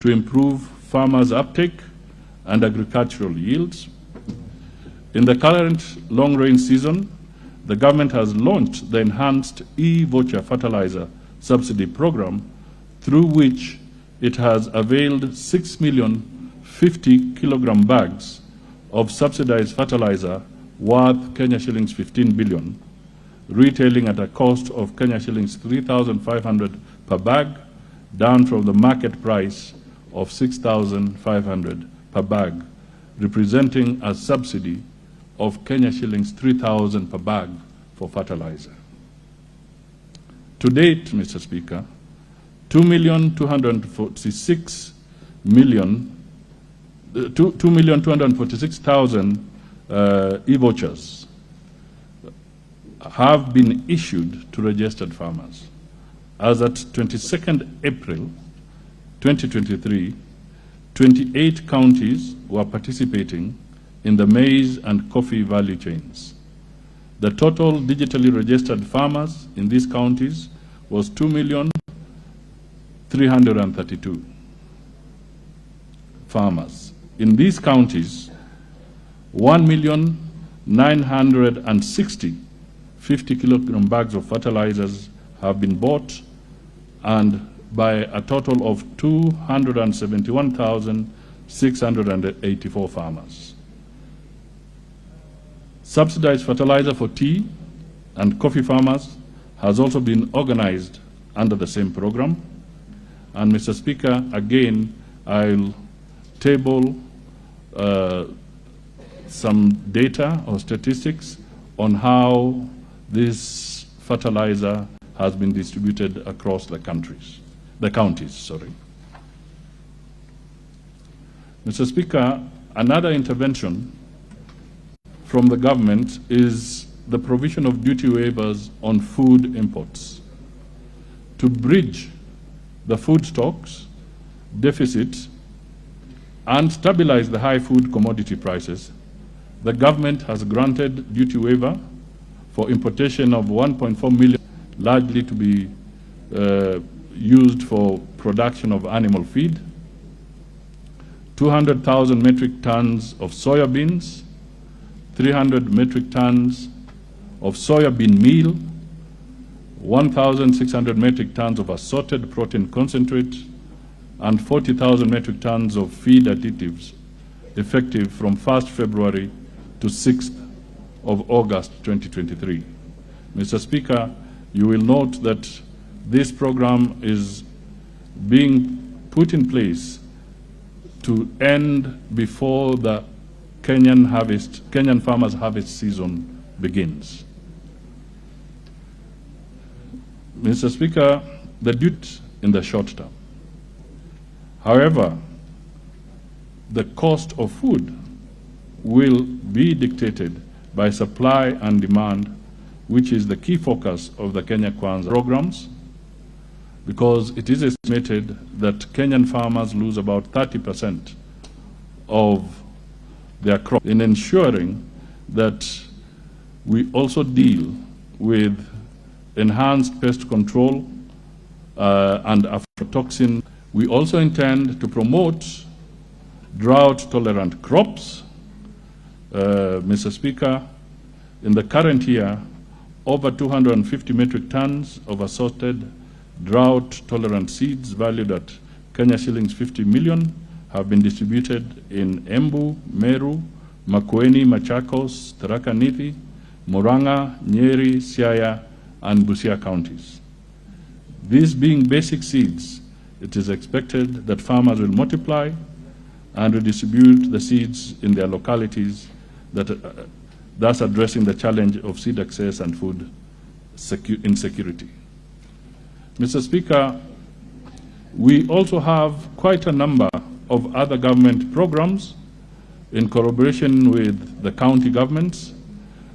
to improve farmers' uptake and agricultural yields. In the current long rain season, the government has launched the enhanced e-voucher fertilizer subsidy program, through which it has availed 6 million 50 kilogram bags of subsidized fertilizer worth Kenya shillings 15 billion, retailing at a cost of Kenya shillings 3,500 per bag, down from the market price of 6,500 per bag, representing a subsidy of Kenya shillings 3,000 per bag for fertilizer. To date, Mr. Speaker, 2,246,000 e-vouchers have been issued to registered farmers. As at 22nd April 2023, 28 counties were participating in the maize and coffee value chains. The total digitally registered farmers in these counties was 2,332,000 farmers. In these counties, 1,960,000 50 kilogram bags of fertilizers have been bought, and by a total of 271,684 farmers. Subsidized fertilizer for tea and coffee farmers has also been organized under the same program. And Mr. Speaker, again, I'll table some data or statistics on how this fertilizer has been distributed across the counties. Mr. Speaker, another intervention from the government is the provision of duty waivers on food imports. To bridge the food stocks deficit and stabilize the high food commodity prices, the government has granted duty waiver for importation of 1.4 million, largely to be used for production of animal feed, 200,000 metric tons of soya beans, 300 metric tons of soya bean meal, 1,600 metric tons of assorted protein concentrate, and 40,000 metric tons of feed additives, effective from 1st February to 6th of August 2023. Mr. Speaker, you will note that this program is being put in place to end before the Kenyan farmers' harvest season begins. Mr. Speaker, the duty in the short term. However, the cost of food will be dictated by supply and demand, which is the key focus of the Kenya Kwanza programs, because it is estimated that Kenyan farmers lose about 30% of their crop. In ensuring that we also deal with enhanced pest control and aflatoxin, we also intend to promote drought-tolerant crops. Mr. Speaker, in the current year, over 250 metric tons of assorted drought-tolerant seeds valued at Kenya shillings 50 million have been distributed in Embu, Meru, Makueni, Machakos, Tharaka Nithi, Murang'a, Nyeri, Siaya, and Busia counties. These being basic seeds, it is expected that farmers will multiply and redistribute the seeds in their localities, thus addressing the challenge of seed access and food insecurity. Mr. Speaker, we also have quite a number of other government programs in collaboration with the county governments.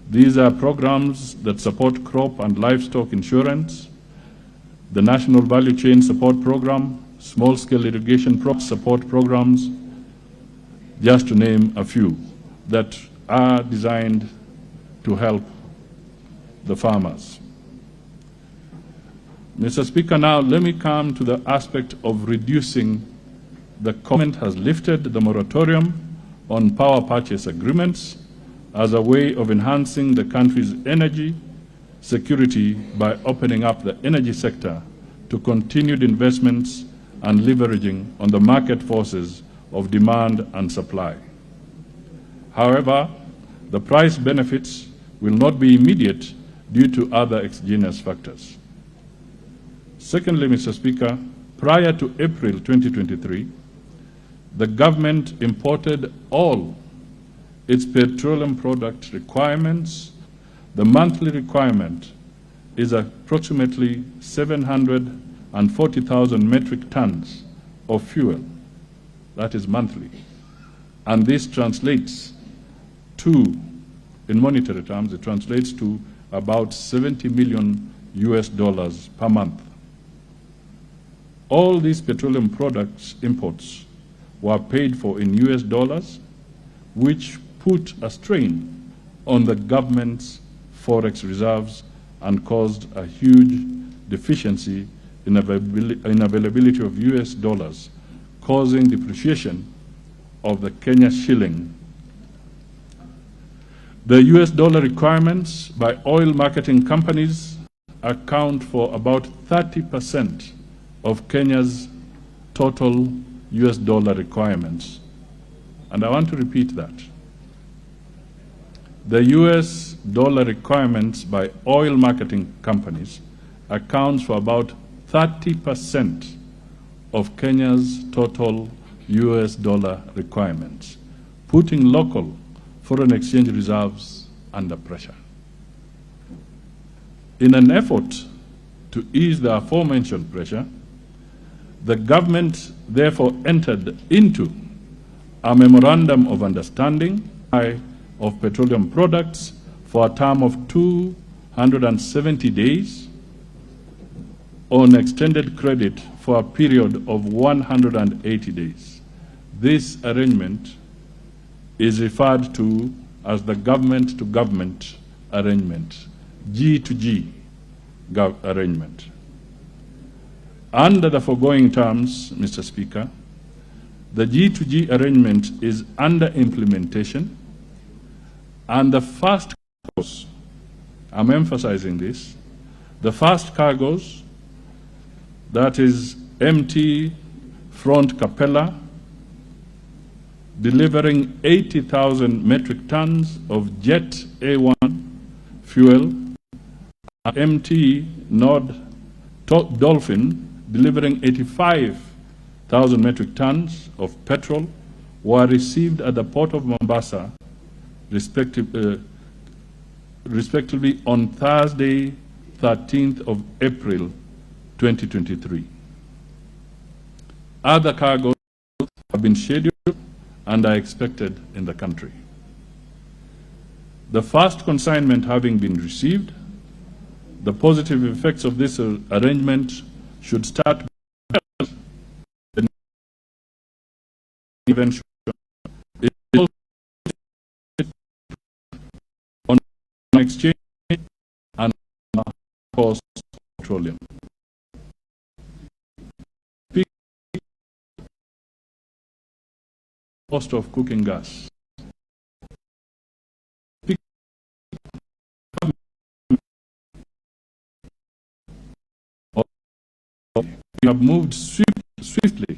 These are programs that support crop and livestock insurance, the National Value Chain Support Program, small-scale irrigation support programs, just to name a few, that are designed to help the farmers. Mr. Speaker, now let me come to the aspect of reducing the government has lifted the moratorium on power purchase agreements as a way of enhancing the country's energy security by opening up the energy sector to continued investments and leveraging on the market forces of demand and supply. However, the price benefits will not be immediate due to other exogenous factors. Secondly, Mr. Speaker, prior to April 2023, the government imported all its petroleum product requirements. The monthly requirement is approximately 740,000 metric tons of fuel. That is monthly. And this translates to, in monetary terms, it translates to about $70 million per month. All these petroleum products imports were paid for in US dollars, which put a strain on the government's forex reserves and caused a huge deficiency in availability of US dollars, causing depreciation of the Kenya shilling. The US dollar requirements by oil marketing companies account for about 30% of Kenya's total US dollar requirements. And I want to repeat that. The US dollar requirements by oil marketing companies accounts for about 30% of Kenya's total US dollar requirements, putting local foreign exchange reserves under pressure. In an effort to ease the aforementioned pressure, the government therefore entered into a memorandum of understanding of petroleum products for a term of 270 days on extended credit for a period of 180 days. This arrangement is referred to as the government-to-government arrangement, G2G arrangement. Under the foregoing terms, Mr. Speaker, the G2G arrangement is under implementation, and the first cargoes, I'm emphasizing this, the first cargoes, that is MT Front Capella, delivering 80,000 metric tons of Jet A1 fuel, and MT Nord Dolphin, delivering 85,000 metric tons of petrol, were received at the port of Mombasa, respectively on Thursday, 13th of April, 2023. Other cargoes have been scheduled and are expected in the country. The first consignment having been received, the positive effects of this arrangement should start the eventual on exchange and cost of petroleum. Cost of cooking gas. We have moved swiftly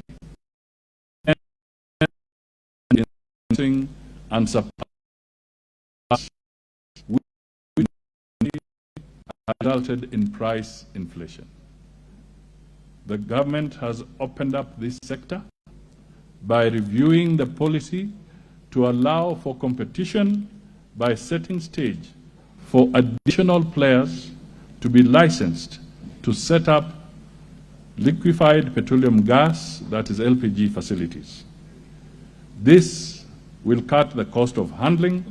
and supply resulted in price inflation. The government has opened up this sector by reviewing the policy to allow for competition by setting stage for additional players to be licensed to set up liquefied petroleum gas, that is LPG facilities. This will cut the cost of handling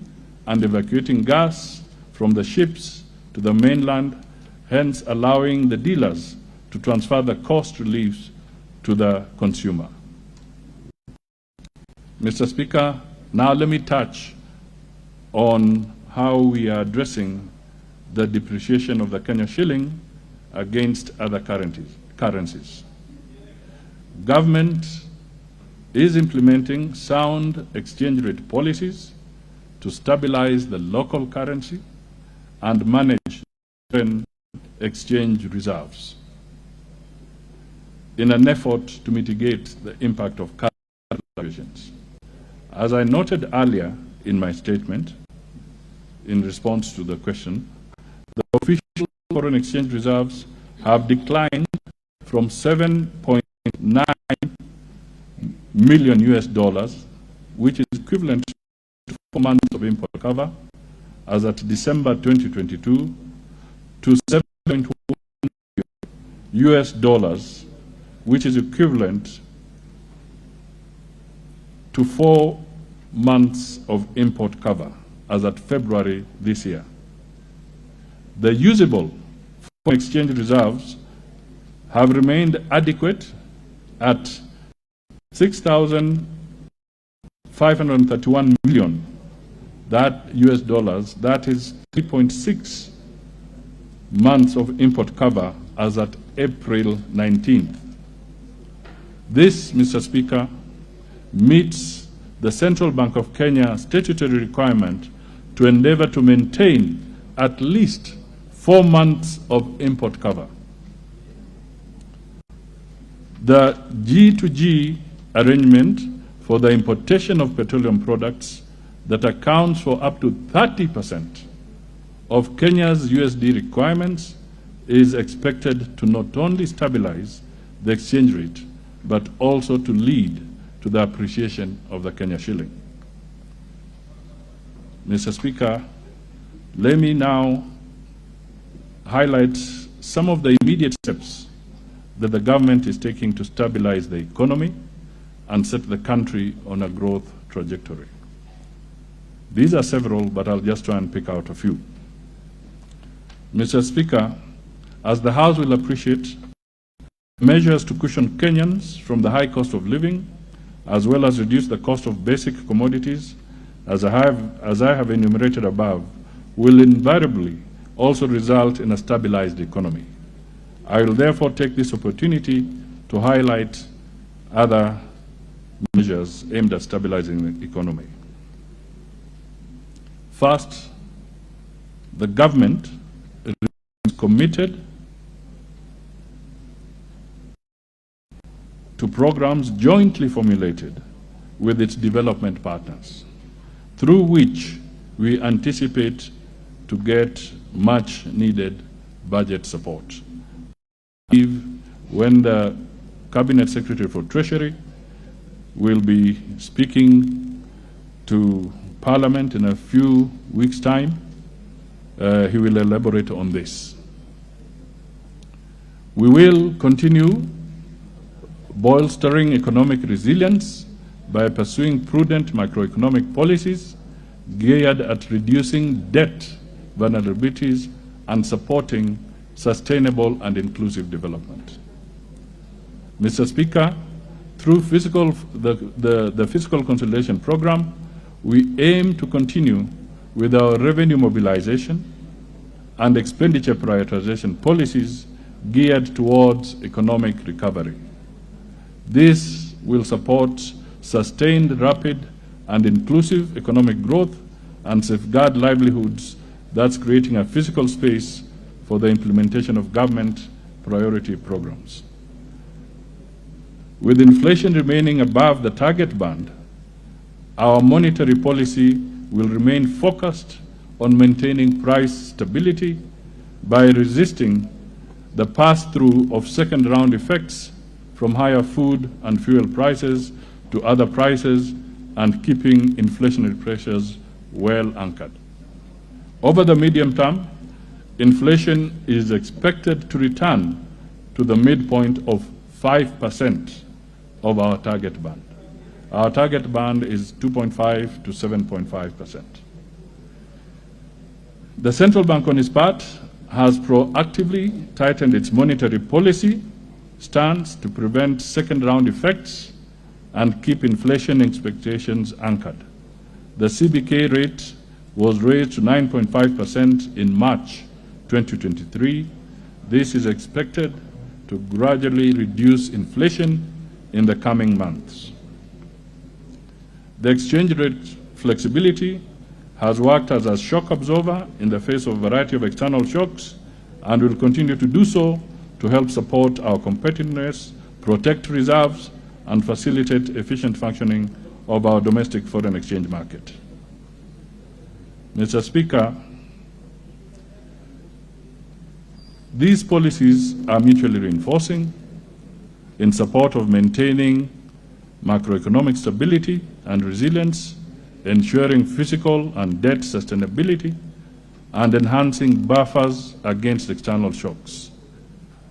and evacuating gas from the ships to the mainland, hence allowing the dealers to transfer the cost reliefs to the consumer. Mr. Speaker, now let me touch on how we are addressing the depreciation of the Kenya shilling against other currencies. Government is implementing sound exchange rate policies to stabilize the local currency and manage foreign exchange reserves in an effort to mitigate the impact of currency fluctuations. As I noted earlier in my statement, in response to the question, the official foreign exchange reserves have declined from 7.9 million US dollars, which is equivalent to 4 months of import cover, as at December 2022, to 7.1 US dollars, which is equivalent to 4 months of import cover, as at February this year. The usable foreign exchange reserves have remained adequate at 6,531 million US dollars, that is 3.6 months of import cover as at April 19th. This, Mr. Speaker, meets the Central Bank of Kenya statutory requirement to endeavor to maintain at least 4 months of import cover. The G2G arrangement for the importation of petroleum products that accounts for up to 30% of Kenya's USD requirements is expected to not only stabilize the exchange rate, but also to lead to the appreciation of the Kenya shilling. Mr. Speaker, let me now highlight some of the immediate steps that the government is taking to stabilize the economy and set the country on a growth trajectory. These are several, but I'll just try and pick out a few. Mr. Speaker, as the House will appreciate, measures to cushion Kenyans from the high cost of living, as well as reduce the cost of basic commodities, as I have enumerated above, will invariably also result in a stabilized economy. I will therefore take this opportunity to highlight other measures aimed at stabilizing the economy. First, the government is committed to programs jointly formulated with its development partners, through which we anticipate to get much needed budget support. When the Cabinet Secretary for Treasury will be speaking to Parliament in a few weeks' time, he will elaborate on this. We will continue bolstering economic resilience by pursuing prudent macroeconomic policies geared at reducing debt vulnerabilities and supporting sustainable and inclusive development. Mr. Speaker, through the Fiscal Consolidation Program, we aim to continue with our revenue mobilization and expenditure prioritization policies geared towards economic recovery. This will support sustained, rapid, and inclusive economic growth and safeguard livelihoods, thus creating a physical space for the implementation of government priority programs. With inflation remaining above the target band, our monetary policy will remain focused on maintaining price stability by resisting the pass-through of second-round effects from higher food and fuel prices to other prices and keeping inflationary pressures well anchored. Over the medium term, inflation is expected to return to the midpoint of 5% of our target band. Our target band is 2.5 to 7.5%. The central bank, on its part, has proactively tightened its monetary policy stance to prevent second-round effects and keep inflation expectations anchored. The CBK rate was raised to 9.5% in March 2023. This is expected to gradually reduce inflation in the coming months. The exchange rate flexibility has worked as a shock absorber in the face of a variety of external shocks and will continue to do so to help support our competitiveness, protect reserves, and facilitate efficient functioning of our domestic foreign exchange market. Mr. Speaker, these policies are mutually reinforcing in support of maintaining macroeconomic stability and resilience, ensuring fiscal and debt sustainability, and enhancing buffers against external shocks.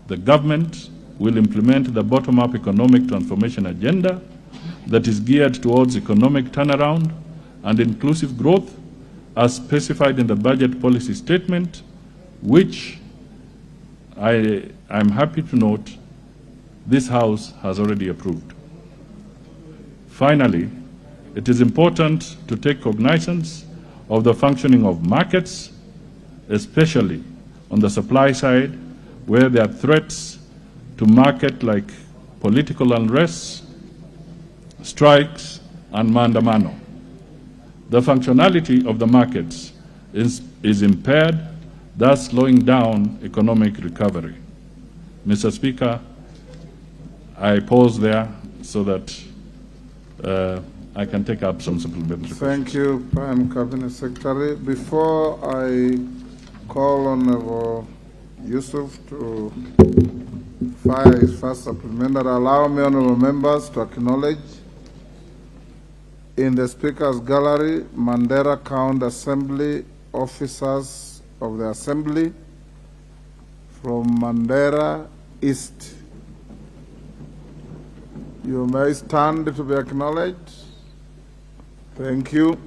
The government will implement the bottom-up economic transformation agenda that is geared towards economic turnaround and inclusive growth as specified in the budget policy statement, which I'm happy to note this House has already approved. Finally, it is important to take cognizance of the functioning of markets, especially on the supply side, where there are threats to market like political unrest, strikes, and maandamano. The functionality of the markets is impaired, thus slowing down economic recovery. Mr. Speaker, I pause there so that I can take up some supplementary questions. Thank you, Prime Cabinet Secretary. Before I call on Yusuf to fire his first supplementary, allow me, honorable members, to acknowledge in the Speaker's Gallery, Mandera County Assembly officers of the Assembly from Mandera East. You may stand to be acknowledged. Thank you.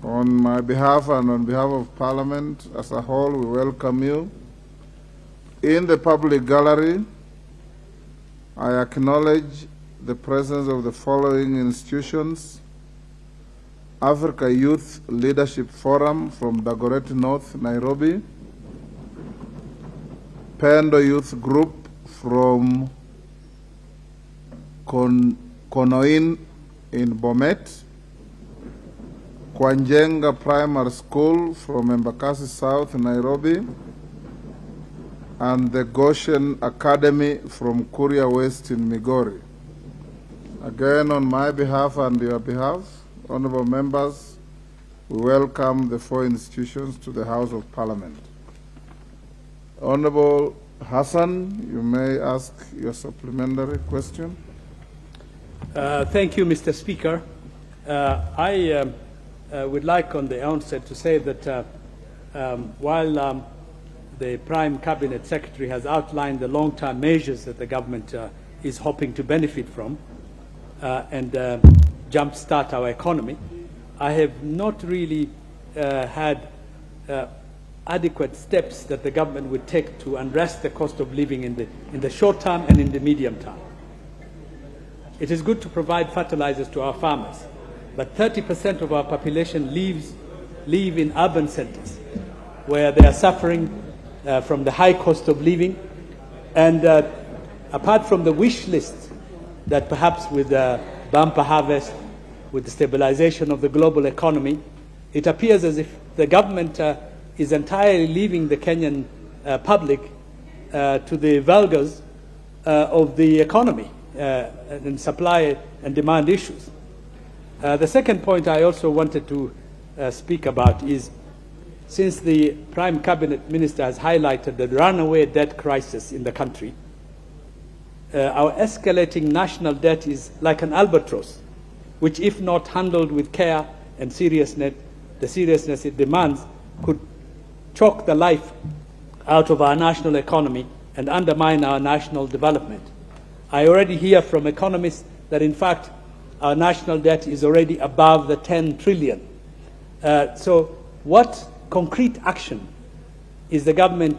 On my behalf and on behalf of Parliament as a whole, we welcome you. In the public gallery, I acknowledge the presence of the following institutions: Africa Youth Leadership Forum from Dagoretti North, Nairobi; Pendo Youth Group from Konoin in Bomet; Kwanjenga Primary School from Embakasi South, Nairobi; and the Goshen Academy from Kuria West in Migori. Again, on my behalf and your behalf, honorable members, we welcome the four institutions to the House of Parliament. Honorable Hassan, you may ask your supplementary question. Thank you, Mr. Speaker. I would like on the outset to say that while the Prime Cabinet Secretary has outlined the long-term measures that the government is hoping to benefit from and jumpstart our economy, I have not really had adequate steps that the government would take to unrest the cost of living in the short term and in the medium term. It is good to provide fertilizers to our farmers, but 30% of our population live in urban centers where they are suffering from the high cost of living. And apart from the wish list that perhaps with the bumper harvest, with the stabilization of the global economy, it appears as if the government is entirely leaving the Kenyan public to the vulgars of the economy and supply and demand issues. The second point I also wanted to speak about is, since the Prime Cabinet Minister has highlighted the runaway debt crisis in the country, our escalating national debt is like an albatross, which, if not handled with care and the seriousness it demands, could choke the life out of our national economy and undermine our national development. I already hear from economists that, in fact, our national debt is already above the 10 trillion. So what concrete action is the government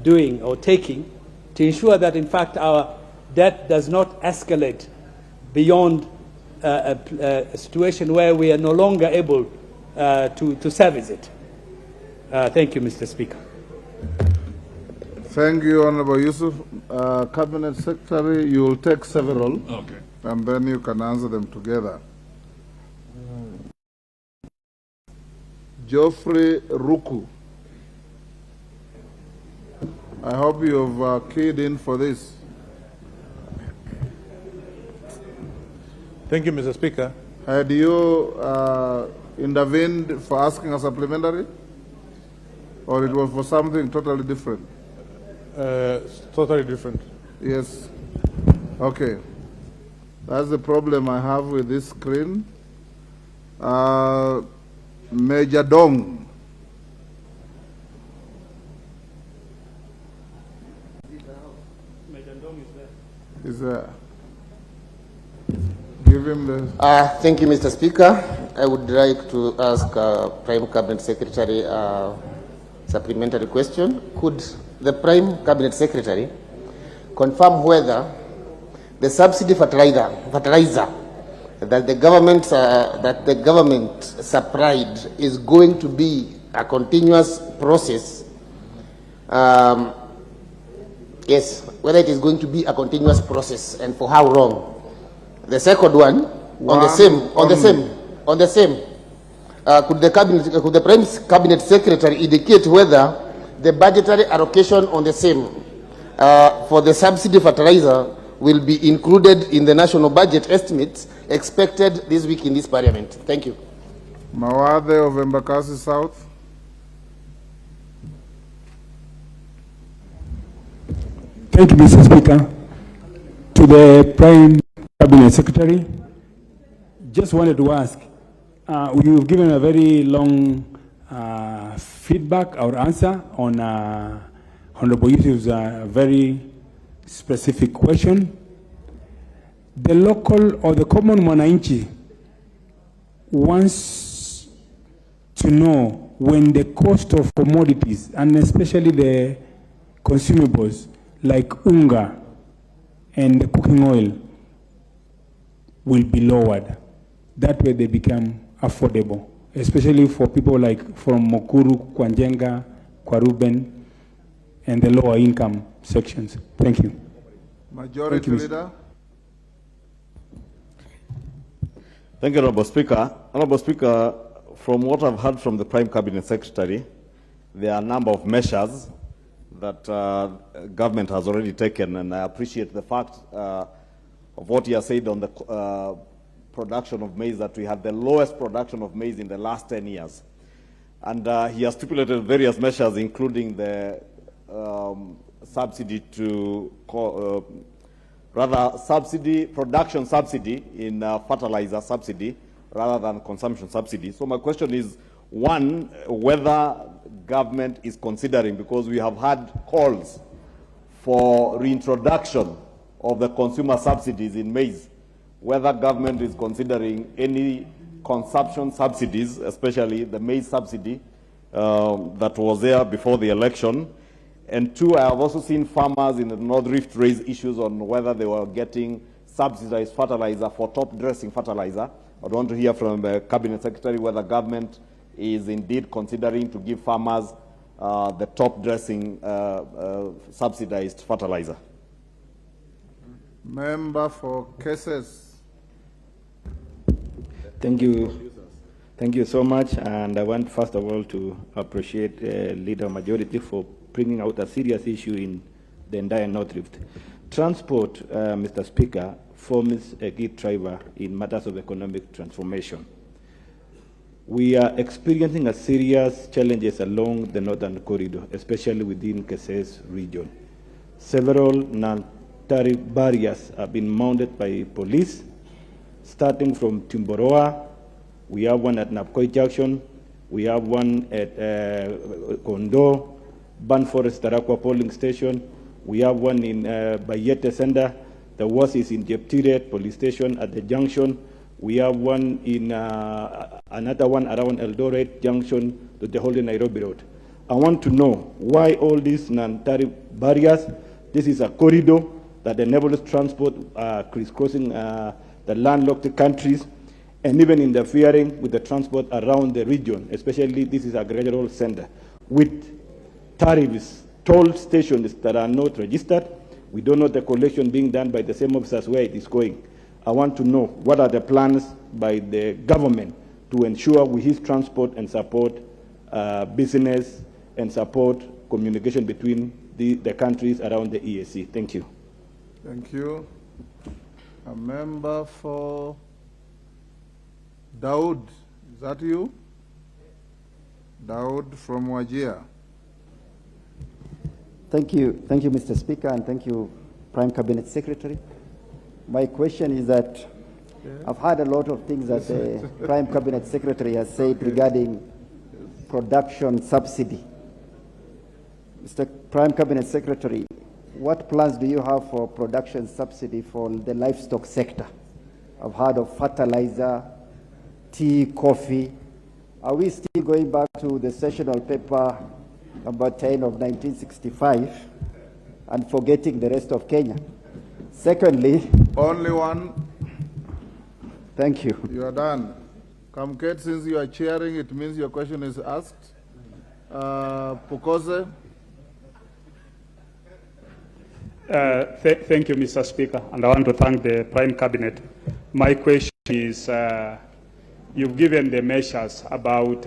doing or taking to ensure that, in fact, our debt does not escalate beyond a situation where we are no longer able to service it? Thank you, Mr. Speaker. Thank you, Honorable Yusuf. Cabinet Secretary, you will take several, Okay. and then you can answer them together. Geoffrey Ruku. I hope you've keyed in for this. Thank you, Mr. Speaker. Had you intervened for asking a supplementary? Or it was for something totally different? It's totally different. Yes. Okay. That's the problem I have with this screen. Major Dong. Major Dong is there. Is there? Give him the... Thank you, Mr. Speaker. I would like to ask Prime Cabinet Secretary a supplementary question. Could the Prime Cabinet Secretary confirm whether the subsidy fertilizer that the government supplied is going to be a continuous process? Yes, whether it is going to be a continuous process and for how long? The second one, on the same. Could the Prime Cabinet Secretary indicate whether the budgetary allocation on the same for the subsidy fertilizer will be included in the national budget estimates expected this week in this Parliament? Thank you. Mawade of Embakasi South. Thank you, Mr. Speaker. To the Prime Cabinet Secretary, just wanted to ask, you've given a very long feedback or answer on Honorable Yusuf's very specific question. The local or the common mwananchi wants to know when the cost of commodities, and especially the consumables like unga and the cooking oil, will be lowered. That way they become affordable, especially for people like from Mukuru, Kwanjenga, Kwaruben, and the lower income sections. Thank you. Majority Leader. Thank you, Honorable Speaker. Honorable Speaker, from what I've heard from the Prime Cabinet Secretary, there are a number of measures that government has already taken, and I appreciate the fact of what he has said on the production of maize, that we had the lowest production of maize in the last 10 years. And he has stipulated various measures, including the subsidy to, production subsidy in fertilizer subsidy rather than consumption subsidy. So my question is, one, whether government is considering, because we have had calls for reintroduction of the consumer subsidies in maize, whether government is considering any consumption subsidies, especially the maize subsidy that was there before the election. And two, I have also seen farmers in the North Rift raise issues on whether they were getting subsidized fertilizer for top dressing fertilizer. I want to hear from the Cabinet Secretary whether government is indeed considering to give farmers the top dressing subsidized fertilizer. Member for cases. Thank you. Thank you so much. And I want, first of all, to appreciate Leader Majority for bringing out a serious issue in the entire North Rift. Transport, Mr. Speaker, forms a key driver in matters of economic transformation. We are experiencing a serious challenges along the northern corridor, especially within Keses region. Several non-tariff barriers have been mounted by police, starting from Timboroa. We have one at Napkoi Junction. We have one at Kondo, Banforest Tarakwa polling station. We have one in Bayete Center. The worst is in Jeptiret police station at the junction. We have one in another one around Eldoret Junction to the whole Nairobi Road. I want to know why all these non-tariff barriers. This is a corridor that enables transport crisscrossing the landlocked countries and even interfering with the transport around the region, especially this is a agricultural center. With tariffs toll stations that are not registered. We don't know the collection being done by the same officers where it is going. I want to know what are the plans by the government to ensure with his transport and support business and support communication between the countries around the EAC. Thank you. Thank you. A member for Daud, is that you? Daud from Wajir. Thank you, Mr. Speaker, and thank you, Prime Cabinet Secretary. My question is that I've heard a lot of things that the Prime Cabinet Secretary has said regarding production subsidy. Mr. Prime Cabinet Secretary, what plans do you have for production subsidy for the livestock sector? I've heard of fertilizer, tea, coffee. Are we still going back to the sessional paper number 10 of 1965 and forgetting the rest of Kenya? Secondly, only one. Thank you. You are done. Kamket, since you are chairing, it means your question is asked. Pukose. Thank you, Mr. Speaker, and I want to thank the Prime Cabinet. My question is, you've given the measures about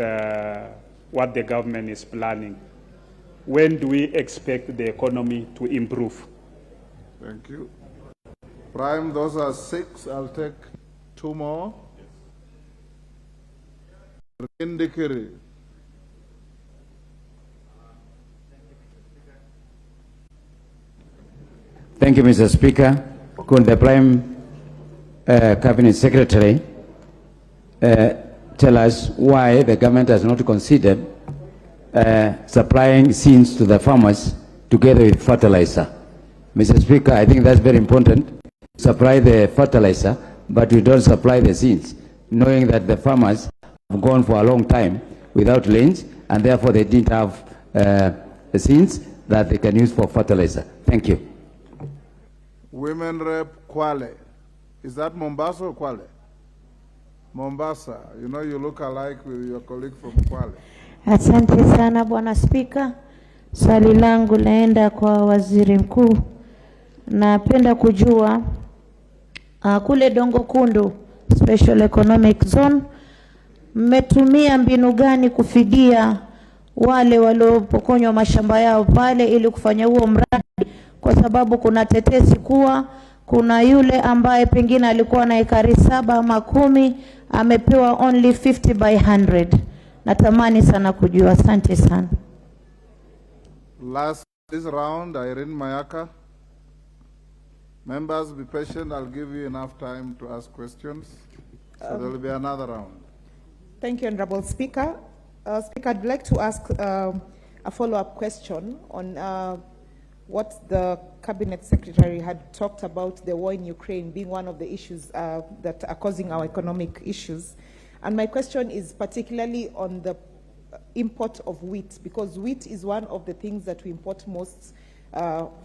what the government is planning. When do we expect the economy to improve? Thank you. Prime, those are 6. I'll take 2 more. Indikiri. Thank you, Mr. Speaker. Could the Prime Cabinet Secretary tell us why the government has not considered supplying seeds to the farmers together with fertilizer? Mr. Speaker, I think that's very important. Supply the fertilizer, but we don't supply the seeds, knowing that the farmers have gone for a long time without lanes, and therefore they didn't have the seeds that they can use for fertilizer. Thank you. Women Rep Kwale. Is that Mombasa or Kwale? Mombasa. You know you look alike with your colleague from Kwale. Asante sana Bwana Spika. Swali langu laenda kwa Waziri Mkuu. Napenda kujua kule Dongo Kundu Special Economic Zone mmetumia mbinu gani kufidia wale waliopokonywa mashamba yao pale ili kufanya huo mradi, kwa sababu kuna tetesi kuwa kuna yule ambaye pengine alikuwa na ekari 7 ama 10 amepewa only 50 by 100. Natamani sana kujua. Asante sana. Last this round, Irene Mayaka. Members, be patient. I'll give you enough time to ask questions. So there will be another round. Thank you, Honorable Speaker. Speaker, I'd like to ask a follow-up question on what the Cabinet Secretary had talked about, the war in Ukraine being one of the issues that are causing our economic issues. And my question is particularly on the import of wheat, because wheat is one of the things that we import most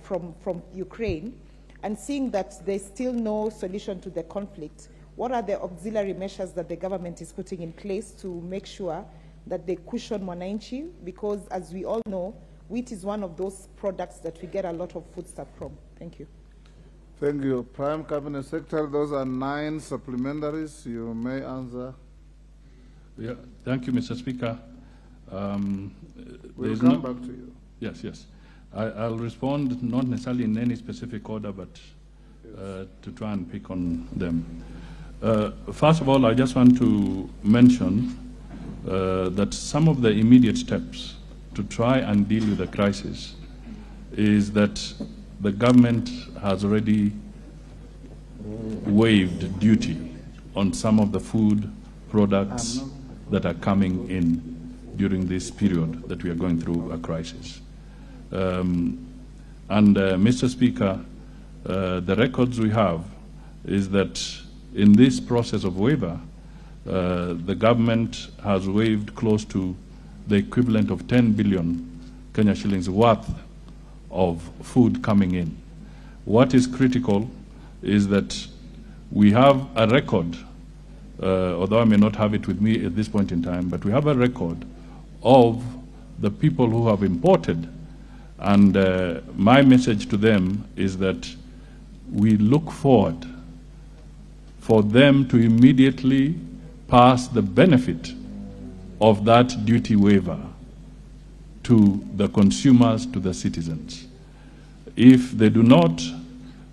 from Ukraine. And seeing that there's still no solution to the conflict, what are the auxiliary measures that the government is putting in place to make sure that they cushion Mwananchi? Because as we all know, wheat is one of those products that we get a lot of foodstuff from. Thank you. Thank you. Prime Cabinet Secretary, those are 9 supplementaries. You may answer. Yeah, thank you, Mr. Speaker. We'll come back to you. Yes, yes. I'll respond not necessarily in any specific order, but to try and pick on them. First of all, I just want to mention that some of the immediate steps to try and deal with the crisis is that the government has already waived duty on some of the food products that are coming in during this period that we are going through a crisis. Mr. Speaker, the records we have is that in this process of waiver, the government has waived close to the equivalent of 10 billion Kenya shillings worth of food coming in. What is critical is that we have a record, although I may not have it with me at this point in time, but we have a record of the people who have imported And my message to them is that we look forward for them to immediately pass the benefit of that duty waiver to the consumers, to the citizens. If they do not,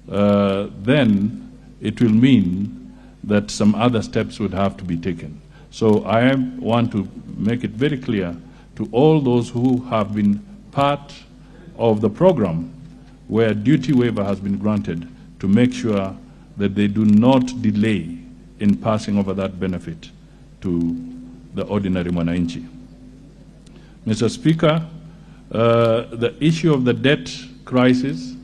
then it will mean that some other steps would have to be taken. So I want to make it very clear to all those who have been part of the program where duty waiver has been granted to make sure that they do not delay in passing over that benefit to the ordinary mwananchi. Mr. Speaker, the issue of the debt crisis,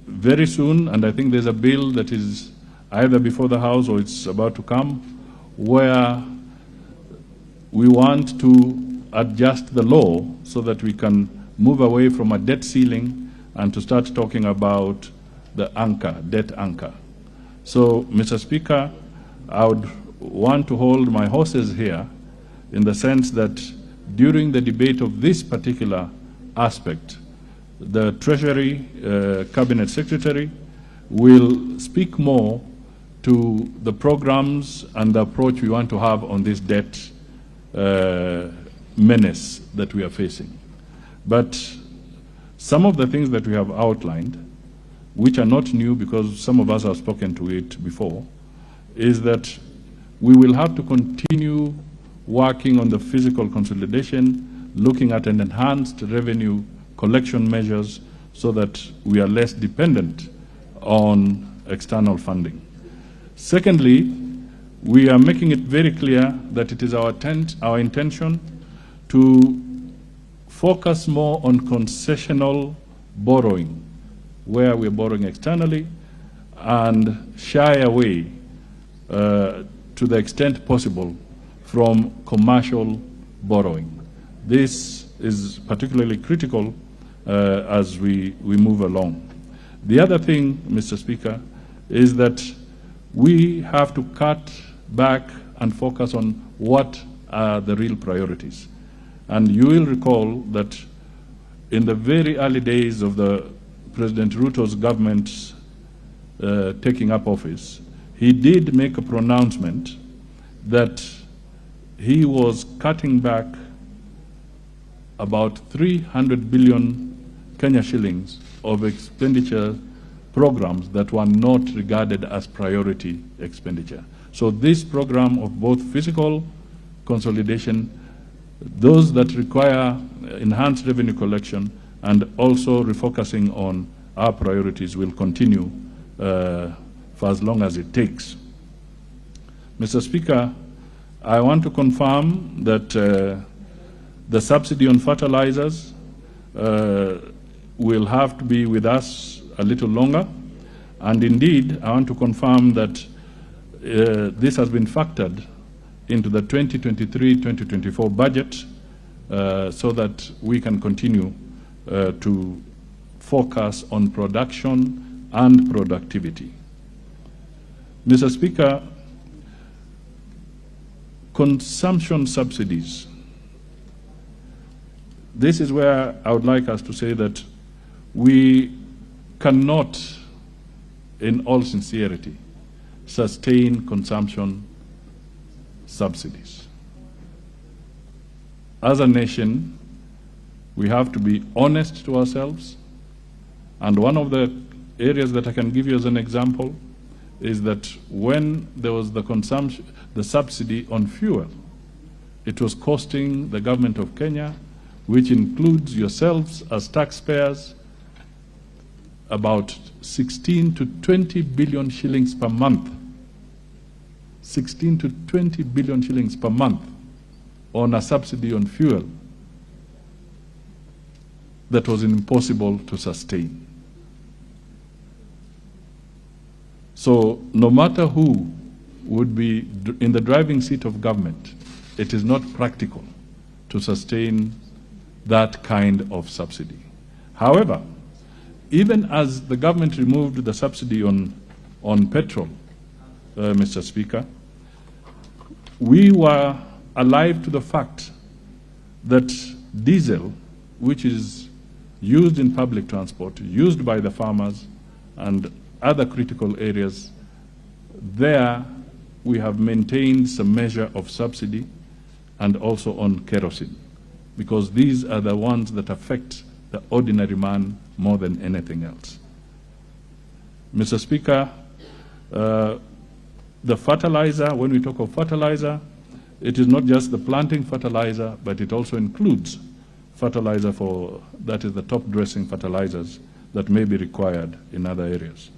very soon, and I think there's a bill that is either before the House or it's about to come, where we want to adjust the law so that we can move away from a debt ceiling and to start talking about the anchor, debt anchor. So, Mr. Speaker, I would want to hold my horses here in the sense that during the debate of this particular aspect, the Treasury Cabinet Secretary will speak more to the programs and the approach we want to have on this debt menace that we are facing. But some of the things that we have outlined, which are not new because some of us have spoken to it before, is that we will have to continue working on the fiscal consolidation, looking at an enhanced revenue collection measures so that we are less dependent on external funding. Secondly, we are making it very clear that it is our intention to focus more on concessional borrowing, where we're borrowing externally, and shy away to the extent possible from commercial borrowing. This is particularly critical as we move along. The other thing, Mr. Speaker, is that we have to cut back and focus on what are the real priorities. And you will recall that in the very early days of the President Ruto's government taking up office, he did make a pronouncement that he was cutting back about 300 billion Kenya shillings of expenditure programs that were not regarded as priority expenditure. So this program of both fiscal consolidation, those that require enhanced revenue collection, and also refocusing on our priorities will continue for as long as it takes. Mr. Speaker, I want to confirm that the subsidy on fertilizers will have to be with us a little longer. And indeed, I want to confirm that this has been factored into the 2023-2024 budget so that we can continue to focus on production and productivity. Mr. Speaker, consumption subsidies. This is where I would like us to say that we cannot, in all sincerity, sustain consumption subsidies. As a nation, we have to be honest to ourselves. And one of the areas that I can give you as an example is that when there was the subsidy on fuel, it was costing the government of Kenya, which includes yourselves as taxpayers, about 16 to 20 billion shillings per month. 16 to 20 billion shillings per month on a subsidy on fuel that was impossible to sustain. So no matter who would be in the driving seat of government, it is not practical to sustain that kind of subsidy. However, even as the government removed the subsidy on petrol, Mr. Speaker, we were alive to the fact that diesel which is used in public transport, used by the farmers and other critical areas, there we have maintained some measure of subsidy and also on kerosene, because these are the ones that affect the ordinary man more than anything else. Mr. Speaker, the fertilizer, when we talk of fertilizer, it is not just the planting fertilizer, but it also includes fertilizer for, that is the top dressing fertilizers that may be required in other areas.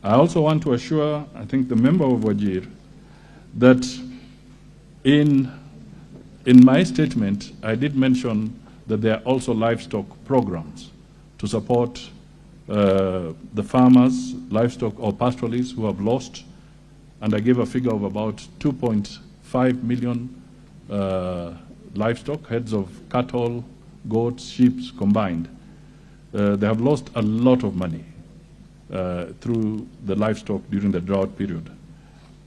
I also want to assure, I think, the member of Wajir that in my statement, I did mention that there are also livestock programs to support the farmers, livestock or pastoralists who have lost, and I gave a figure of about 2.5 million livestock, heads of cattle, goats, sheep combined. They have lost a lot of money through the livestock during the drought period.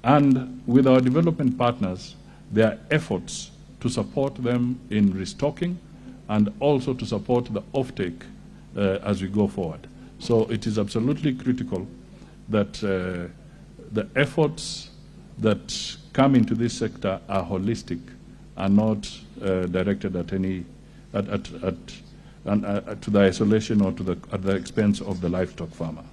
And with our development partners, there are efforts to support them in restocking and also to support the offtake as we go forward. So it is absolutely critical that the efforts that come into this sector are holistic and not directed at any to the isolation or to at the expense of the livestock farmer.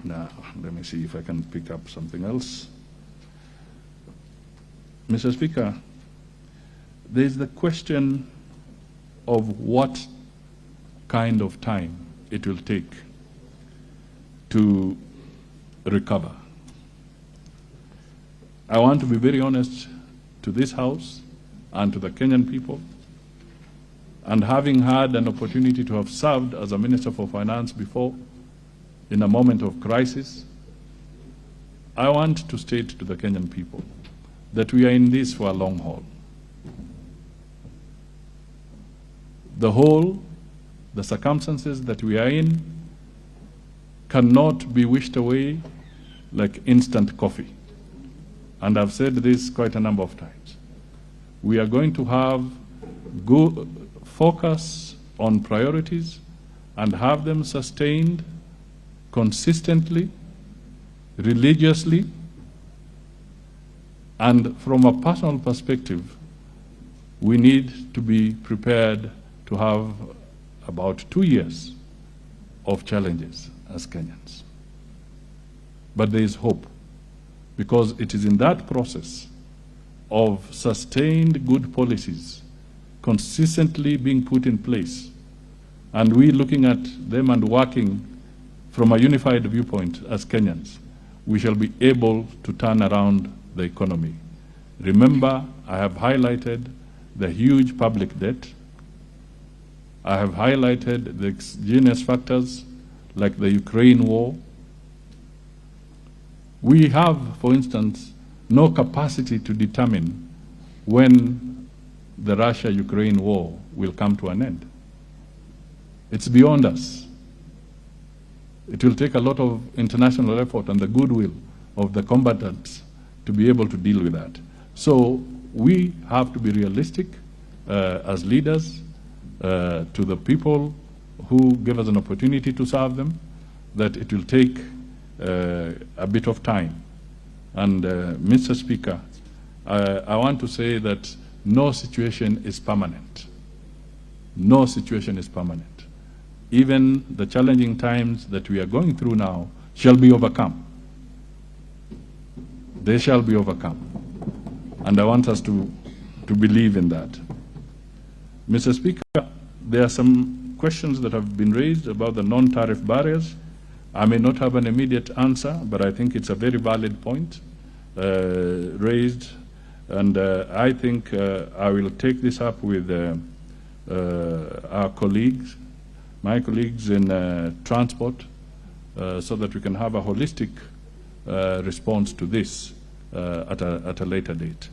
Now, let me see if I can pick up something else. Mr. Speaker, there is the question of what kind of time it will take to recover. I want to be very honest to this House and to the Kenyan people, and having had an opportunity to have served as a Minister for Finance before, in a moment of crisis, I want to state to the Kenyan people that we are in this for a long haul. The circumstances that we are in cannot be wished away like instant coffee. And I've said this quite a number of times. We are going to have good focus on priorities and have them sustained consistently, religiously, and from a personal perspective, we need to be prepared to have about 2 years of challenges as Kenyans. But there is hope, because it is in that process of sustained good policies consistently being put in place, and we looking at them and working from a unified viewpoint as Kenyans, we shall be able to turn around the economy. Remember, I have highlighted the huge public debt. I have highlighted the exogenous factors like the Ukraine war. We have, for instance, no capacity to determine when the Russia-Ukraine war will come to an end. It's beyond us. It will take a lot of international effort and the goodwill of the combatants to be able to deal with that. So we have to be realistic as leaders to the people who give us an opportunity to serve them, that it will take a bit of time. And Mr. Speaker, I want to say that no situation is permanent. No situation is permanent. Even the challenging times that we are going through now shall be overcome. They shall be overcome. And I want us to believe in that. Mr. Speaker, there are some questions that have been raised about the non-tariff barriers. I may not have an immediate answer, but I think it's a very valid point raised. And I think I will take this up with our colleagues, my colleagues in transport, so that we can have a holistic response to this at a later date.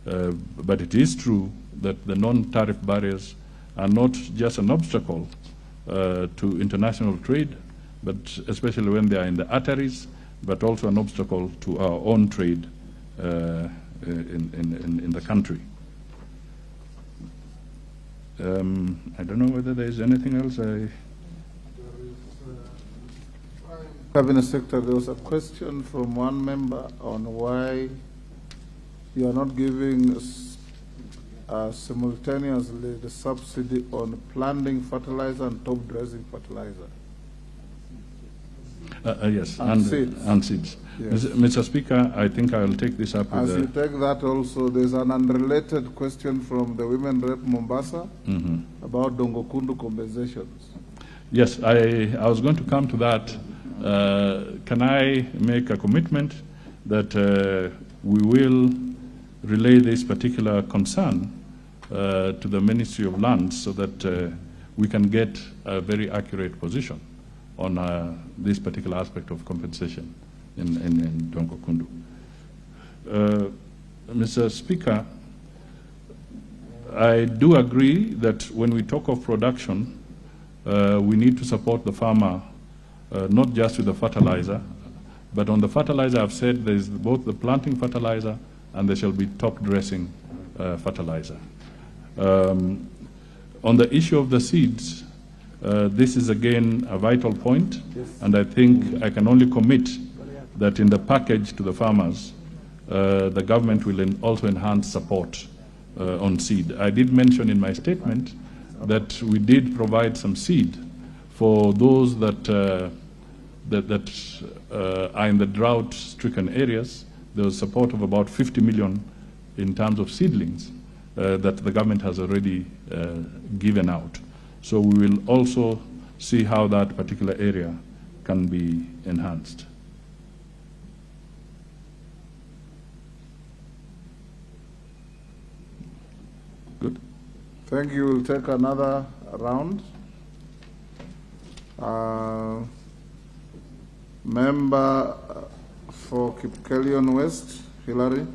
But it is true that the non-tariff barriers are not just an obstacle to international trade, but especially when they are in the arteries, but also an obstacle to our own trade in the country. I don't know whether there is anything else. Cabinet Secretary, there was a question from one member on why you are not giving simultaneously the subsidy on planting fertilizer and top dressing fertilizer. Yes, and seeds. And seeds. Yes. Mr. Speaker, I think I will take this up with As you take that also, there's an unrelated question from the Women Rep Mombasa about Dongokundu compensations. Yes, I was going to come to that. Can I make a commitment that we will relay this particular concern to the Ministry of Lands so that we can get a very accurate position on this particular aspect of compensation in Dongokundu. Mr. Speaker, I do agree that when we talk of production, we need to support the farmer, not just with the fertilizer, but on the fertilizer I've said there is both the planting fertilizer and there shall be top dressing fertilizer. On the issue of the seeds, this is again a vital point, and I think I can only commit that in the package to the farmers, the government will also enhance support on seed. I did mention in my statement that we did provide some seed for those that are in the drought-stricken areas. There was support of about 50 million in terms of seedlings that the government has already given out. So we will also see how that particular area can be enhanced. Good. Thank you. We'll take another round. Member for Kipkelion West, Hillary.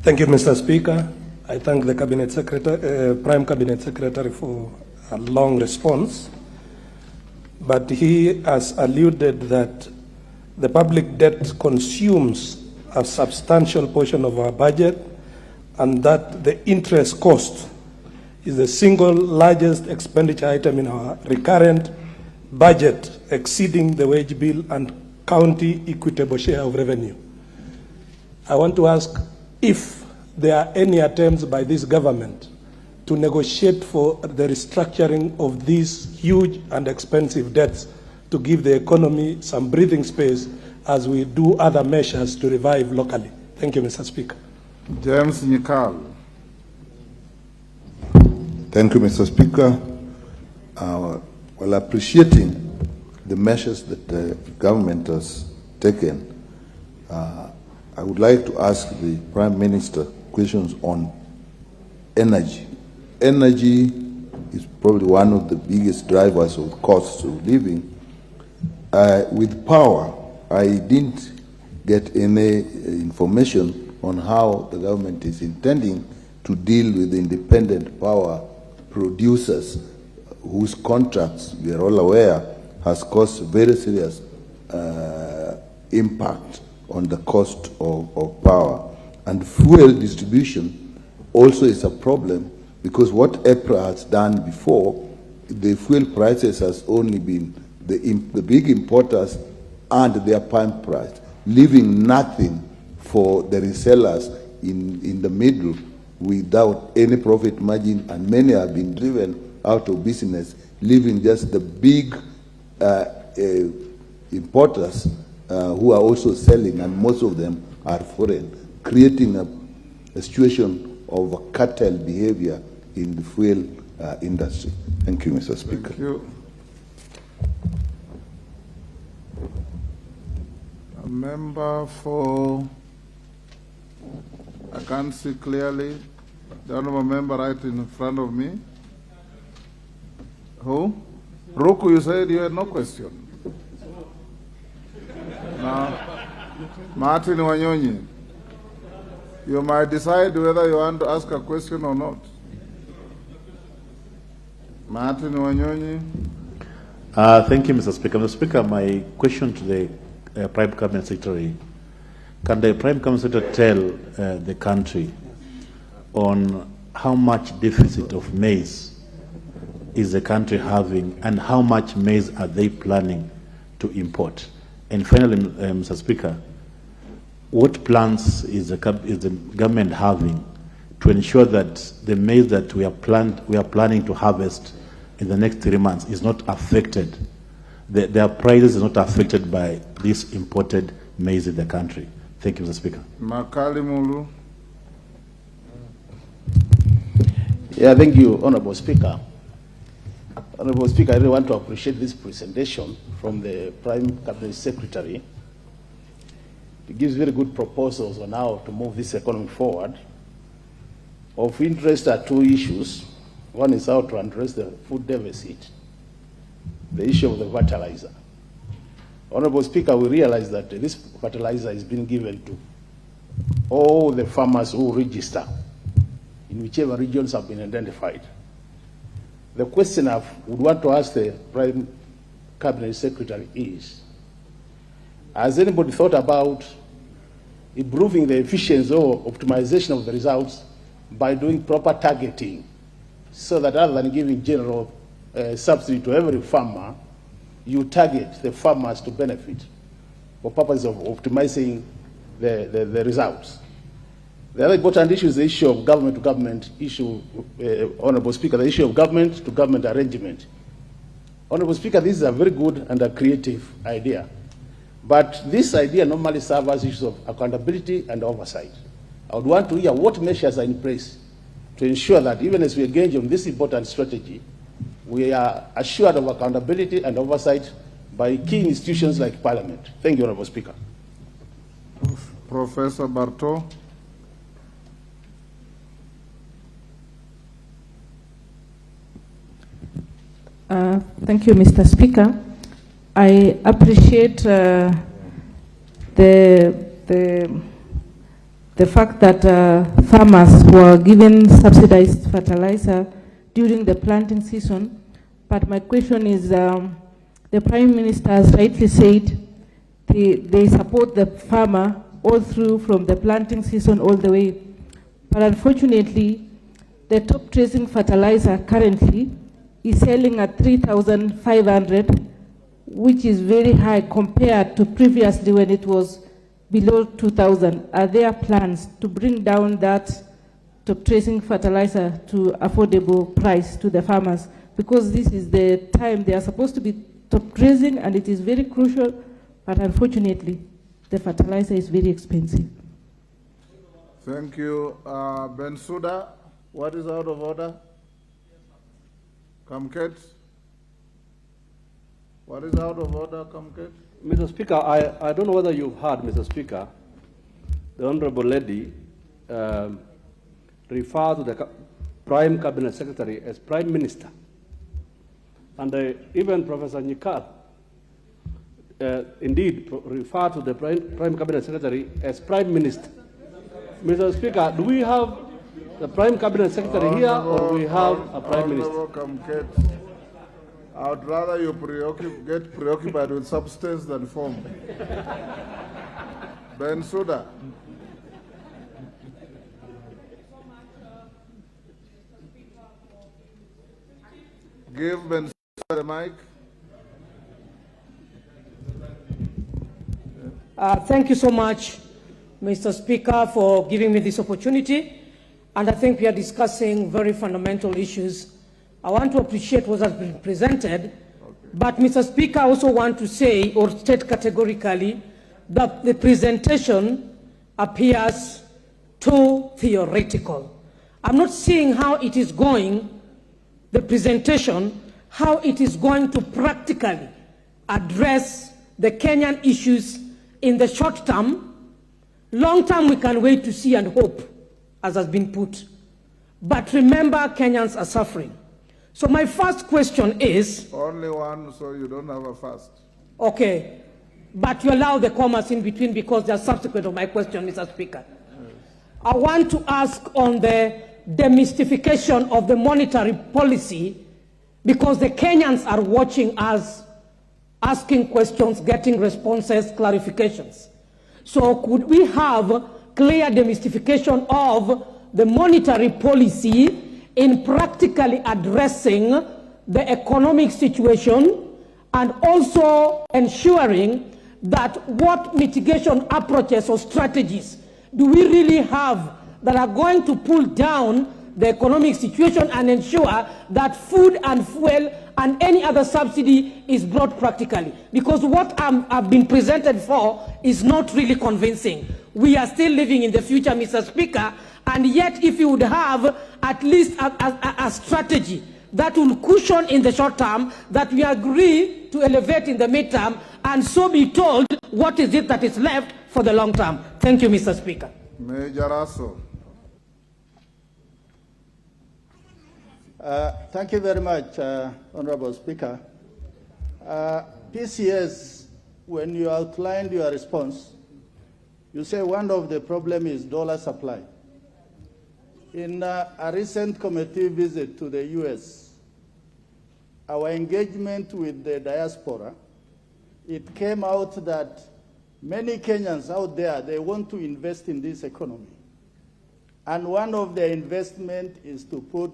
Thank you, Mr. Speaker. I thank the Cabinet Secretary, Prime Cabinet Secretary for a long response. But he has alluded that the public debt consumes a substantial portion of our budget and that the interest cost is the single largest expenditure item in our recurrent budget, exceeding the wage bill and county equitable share of revenue. I want to ask if there are any attempts by this government to negotiate for the restructuring of these huge and expensive debts to give the economy some breathing space as we do other measures to revive locally. Thank you, Mr. Speaker. James Nyikal. Thank you, Mr. Speaker. While appreciating the measures that the government has taken, I would like to ask the Prime Minister questions on energy. Energy is probably one of the biggest drivers of costs of living. With power, I didn't get any information on how the government is intending to deal with independent power producers whose contracts, we are all aware, has caused very serious impact on the cost of power. And fuel distribution also is a problem because what EPRA has done before, the fuel prices has only been the big importers and their pump price, leaving nothing for the resellers in the middle without any profit margin, and many have been driven out of business, leaving just the big importers who are also selling, and most of them are foreign, creating a situation of a cartel behavior in the fuel industry. Thank you, Mr. Speaker. Thank you. A member for, I can't see clearly, the honorable member right in front of me. Who? Roku, you said you had no question. Now, Martin Wanyonyi, you might decide whether you want to ask a question or not. Martin Wanyonyi. Thank you, Mr. Speaker. Mr. Speaker, my question to the Prime Cabinet Secretary: can the Prime Cabinet Secretary tell the country on how much deficit of maize is the country having, and how much maize are they planning to import? And finally, Mr. Speaker, what plans is the government having to ensure that the maize that we are planning to harvest in the next 3 months is not affected, their prices are not affected by this imported maize in the country? Thank you, Mr. Speaker. Makali Mulu. Yeah, thank you, Honorable Speaker. Honorable Speaker, I really want to appreciate this presentation from the Prime Cabinet Secretary. It gives very good proposals on how to move this economy forward. Of interest are two issues. One is how to address the food deficit, the issue of the fertilizer. Honorable Speaker, we realize that this fertilizer is being given to all the farmers who register in whichever regions have been identified. The question I would want to ask the Prime Cabinet Secretary is, has anybody thought about improving the efficiency or optimization of the results by doing proper targeting, so that rather than giving general subsidy to every farmer, you target the farmers to benefit for purpose of optimizing the results? The other important issue is the issue of government-to-government issue, Honorable Speaker, the issue of government-to-government arrangement. Honorable Speaker, this is a very good and a creative idea. But this idea normally serves as issues of accountability and oversight. I would want to hear what measures are in place to ensure that even as we engage on this important strategy, we are assured of accountability and oversight by key institutions like Parliament. Thank you, Honorable Speaker. Professor Barto. Thank you, Mr. Speaker. I appreciate the fact that farmers were given subsidized fertilizer during the planting season. But my question is, the Prime Minister has rightly said they support the farmer all through from the planting season all the way. But unfortunately, the top tracing fertilizer currently is selling at 3,500, which is very high compared to previously when it was below 2,000. Are there plans to bring down that top tracing fertilizer to affordable price to the farmers? Because this is the time they are supposed to be top tracing, and it is very crucial, but unfortunately, the fertilizer is very expensive. Thank you. Bensouda, what is out of order? Kamket? What is out of order, Kamket? Mr. Speaker, I don't know whether you've heard, Mr. Speaker, the Honorable Lady refer to the Prime Cabinet Secretary as Prime Minister. And even Professor Nyikal indeed refer to the Prime Cabinet Secretary as Prime Minister. Mr. Speaker, do we have the Prime Cabinet Secretary here, or we have a Prime Minister? I would rather you get preoccupied with substance than form. Bensouda. Give Bensouda the mic. Thank you so much, Mr. Speaker, for giving me this opportunity. And I think we are discussing very fundamental issues. I want to appreciate what has been presented, but Mr. Speaker, I also want to say or state categorically that the presentation appears too theoretical. I'm not seeing how it is going, the presentation, how it is going to practically address the Kenyan issues in the short term. Long term, we can wait to see and hope, as has been put. But remember, Kenyans are suffering. So my first question is... Only one, so you don't have a first. Okay. But you allow the commas in between because they are subsequent of my question, Mr. Speaker. Yes. I want to ask on the demystification of the monetary policy because the Kenyans are watching us, asking questions, getting responses, clarifications. So could we have clear demystification of the monetary policy in practically addressing the economic situation and also ensuring that what mitigation approaches or strategies do we really have that are going to pull down the economic situation and ensure that food and fuel and any other subsidy is brought practically? Because what I've been presented for is not really convincing. We are still living in the future, Mr. Speaker, and yet if you would have at least a strategy that will cushion in the short term, that we agree to elevate in the midterm, and so be told what is it that is left for the long term. Thank you, Mr. Speaker. Major Asso. Thank you very much, Honorable Speaker. PCS, when you outlined your response, you say one of the problems is dollar supply. In a recent committee visit to the US, our engagement with the diaspora, it came out that many Kenyans out there, they want to invest in this economy. And one of their investment is to put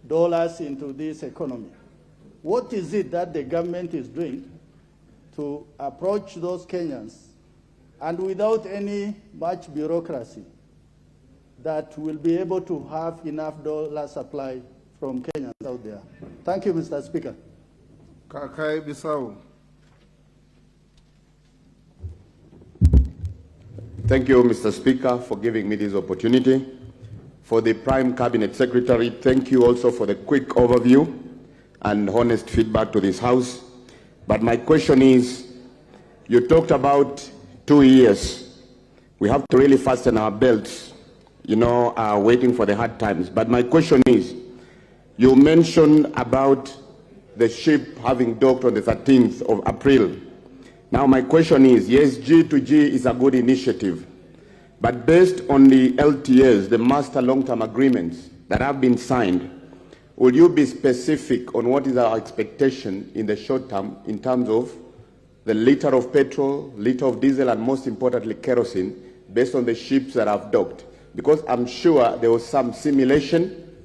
dollars into this economy. What is it that the government is doing to approach those Kenyans and without any much bureaucracy that will be able to have enough dollar supply from Kenyans out there? Thank you, Mr. Speaker. Kakai Bissau. Thank you, Mr. Speaker, for giving me this opportunity. For the Prime Cabinet Secretary, thank you also for the quick overview and honest feedback to this House. But my question is, you talked about 2 years. We have to really fasten our belts, waiting for the hard times. But my question is, you mentioned about the ship having docked on the 13th of April. Now my question is, yes, G2G is a good initiative, but based on the LTAs, the Master Long-Term Agreements that have been signed, will you be specific on what is our expectation in the short term in terms of the liter of petrol, liter of diesel, and most importantly, kerosene, based on the ships that have docked? Because I'm sure there was some simulation,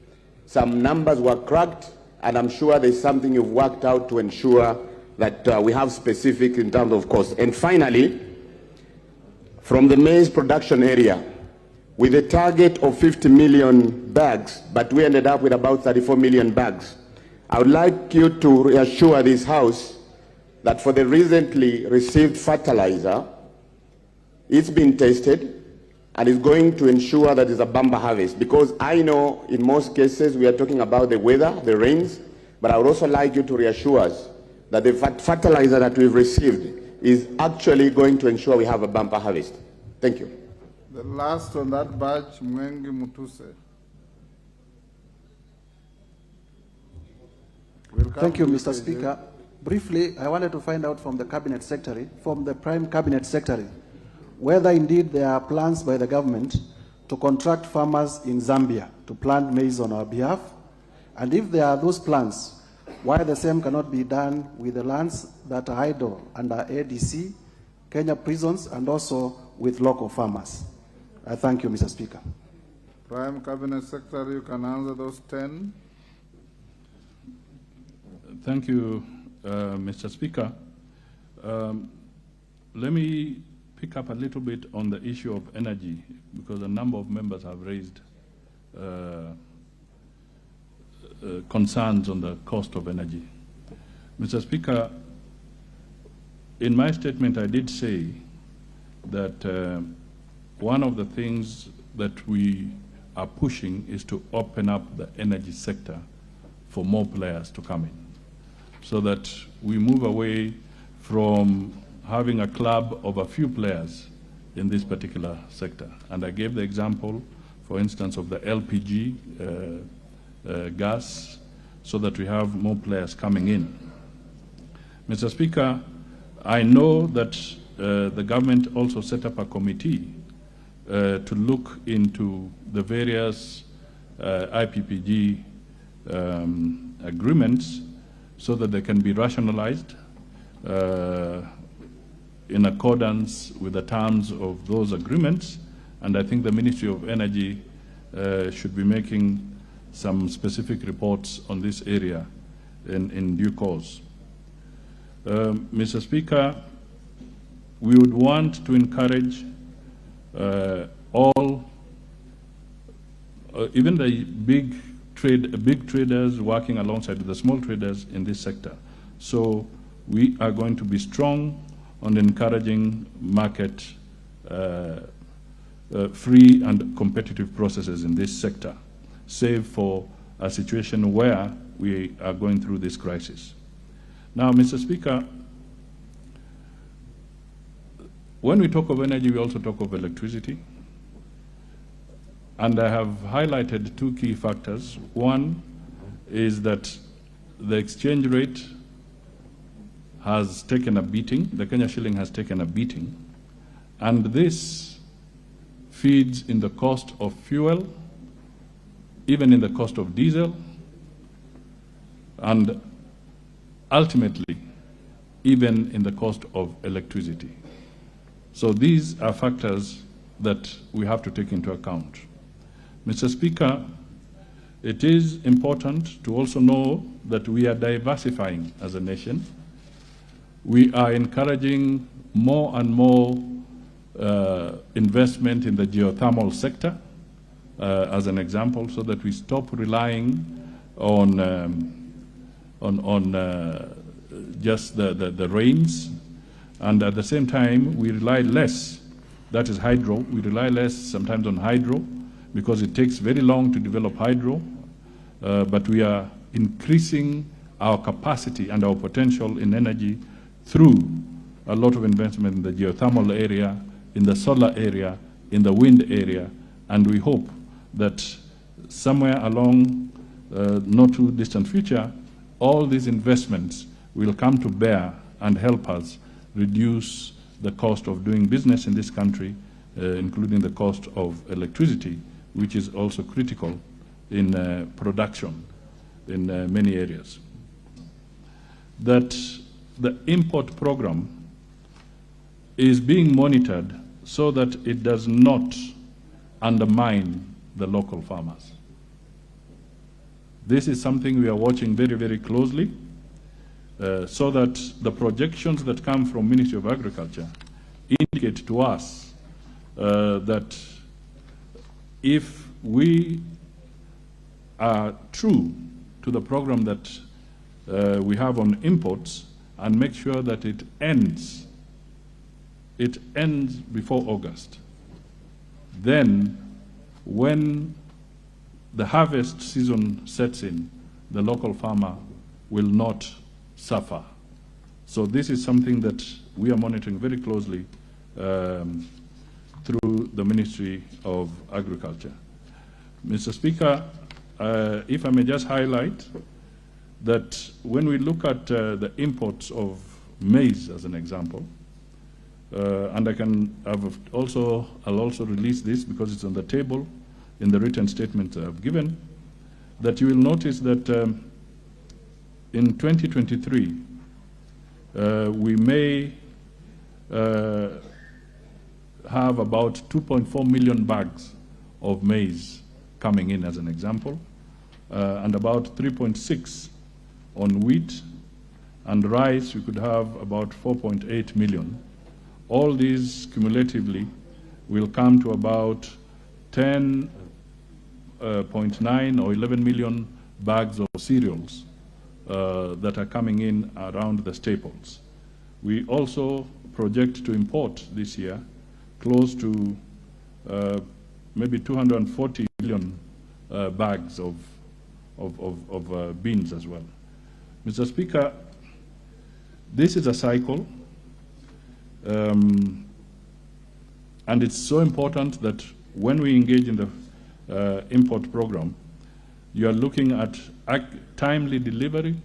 some numbers were cracked, and I'm sure there's something you've worked out to ensure that we have specific in terms of cost. And finally, from the maize production area, with a target of 50 million bags, but we ended up with about 34 million bags. I would like you to reassure this House that for the recently received fertilizer, it's been tested and is going to ensure that it's a bumper harvest. Because I know in most cases we are talking about the weather, the rains, but I would also like you to reassure us that the fertilizer that we've received is actually going to ensure we have a bumper harvest. Thank you. The last on that batch, Mwengi Mutuse. Thank you, Mr. Speaker. Briefly, I wanted to find out from the Cabinet Secretary, from the Prime Cabinet Secretary, whether indeed there are plans by the government to contract farmers in Zambia to plant maize on our behalf, and if there are those plans, why the same cannot be done with the lands that are idle under ADC, Kenya prisons, and also with local farmers. I thank you, Mr. Speaker. Prime Cabinet Secretary, you can answer those 10. Thank you, Mr. Speaker. Let me pick up a little bit on the issue of energy, because a number of members have raised concerns on the cost of energy. Mr. Speaker, in my statement I did say that one of the things that we are pushing is to open up the energy sector for more players to come in, so that we move away from having a club of a few players in this particular sector. And I gave the example, for instance, of the LPG gas, so that we have more players coming in. Mr. Speaker, I know that the government also set up a committee to look into the various IPPG agreements so that they can be rationalized in accordance with the terms of those agreements. And I think the Ministry of Energy should be making some specific reports on this area in due course. Mr. Speaker, we would want to encourage all, even the big traders working alongside the small traders in this sector. So we are going to be strong on encouraging market free and competitive processes in this sector, save for a situation where we are going through this crisis. Now, Mr. Speaker, when we talk of energy, we also talk of electricity. And I have highlighted two key factors. One is that the exchange rate has taken a beating, the Kenya shilling has taken a beating, and this feeds in the cost of fuel, even in the cost of diesel, and ultimately, even in the cost of electricity. So these are factors that we have to take into account. Mr. Speaker, it is important to also know that we are diversifying as a nation. We are encouraging more and more investment in the geothermal sector, as an example, so that we stop relying on just the rains, and at the same time we rely less, that is hydro, we rely less sometimes on hydro because it takes very long to develop hydro, but we are increasing our capacity and our potential in energy through a lot of investment in the geothermal area, in the solar area, in the wind area, and we hope that somewhere along not too distant future, all these investments will come to bear and help us reduce the cost of doing business in this country, including the cost of electricity, which is also critical in production in many areas. That the import program is being monitored so that it does not undermine the local farmers. This is something we are watching very, very closely, so that the projections that come from Ministry of Agriculture indicate to us that if we are true to the program that we have on imports and make sure that it ends before August, then when the harvest season sets in, the local farmer will not suffer. So this is something that we are monitoring very closely through the Ministry of Agriculture. Mr. Speaker, if I may just highlight that when we look at the imports of maize as an example, and I'll also release this because it's on the table in the written statement I've given, that you will notice that in 2023, we may have about 2.4 million bags of maize coming in as an example, and about 3.6 on wheat, and rice we could have about 4.8 million. All these cumulatively will come to about 10.9 or 11 million bags of cereals that are coming in around the staples. We also project to import this year close to maybe 240 million bags of beans as well. Mr. Speaker, this is a cycle, and it's so important that when we engage in the import program, you are looking at timely delivery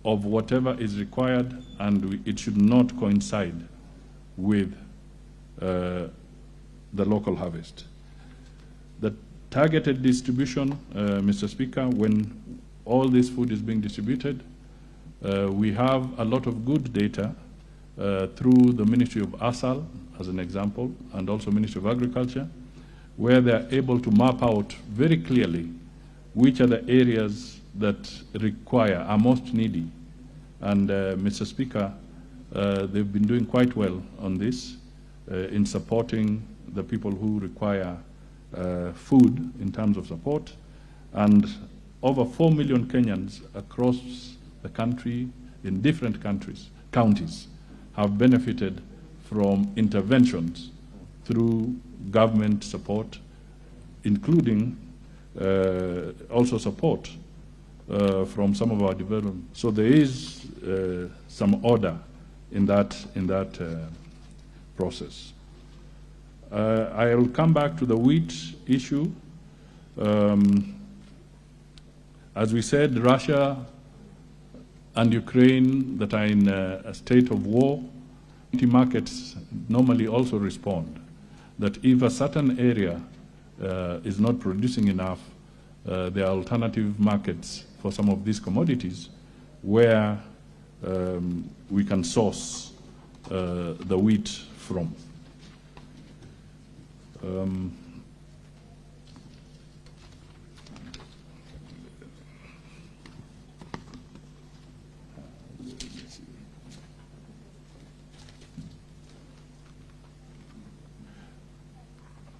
of whatever is required, and it should not coincide with the local harvest. The targeted distribution, Mr. Speaker, when all this food is being distributed. We have a lot of good data through the Ministry of ASAL, as an example, and also Ministry of Agriculture, where they are able to map out very clearly which are the areas that are most needy. And Mr. Speaker, they've been doing quite well on this in supporting the people who require food in terms of support. And over 4 million Kenyans across the country, in different counties, have benefited from interventions through government support, including also support from some of our development. So there is some order in that process. I will come back to the wheat issue. As we said, Russia and Ukraine that are in a state of war, markets normally also respond that if a certain area is not producing enough, there are alternative markets for some of these commodities where we can source the wheat from.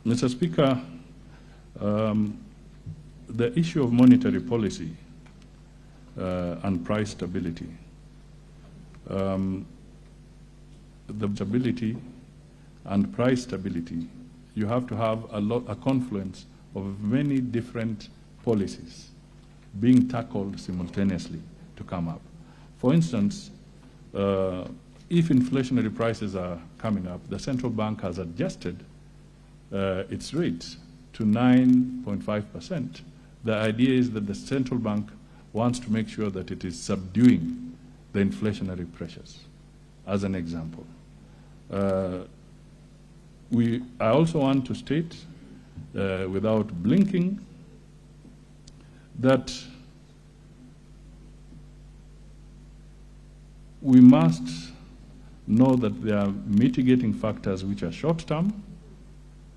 Mr. Speaker, the issue of monetary policy and price stability, the stability and price stability, you have to have a confluence of many different policies being tackled simultaneously to come up. For instance, if inflationary prices are coming up, the central bank has adjusted its rates to 9.5%. The idea is that the central bank wants to make sure that it is subduing the inflationary pressures, as an example. I also want to state, without blinking, that we must know that there are mitigating factors which are short-term,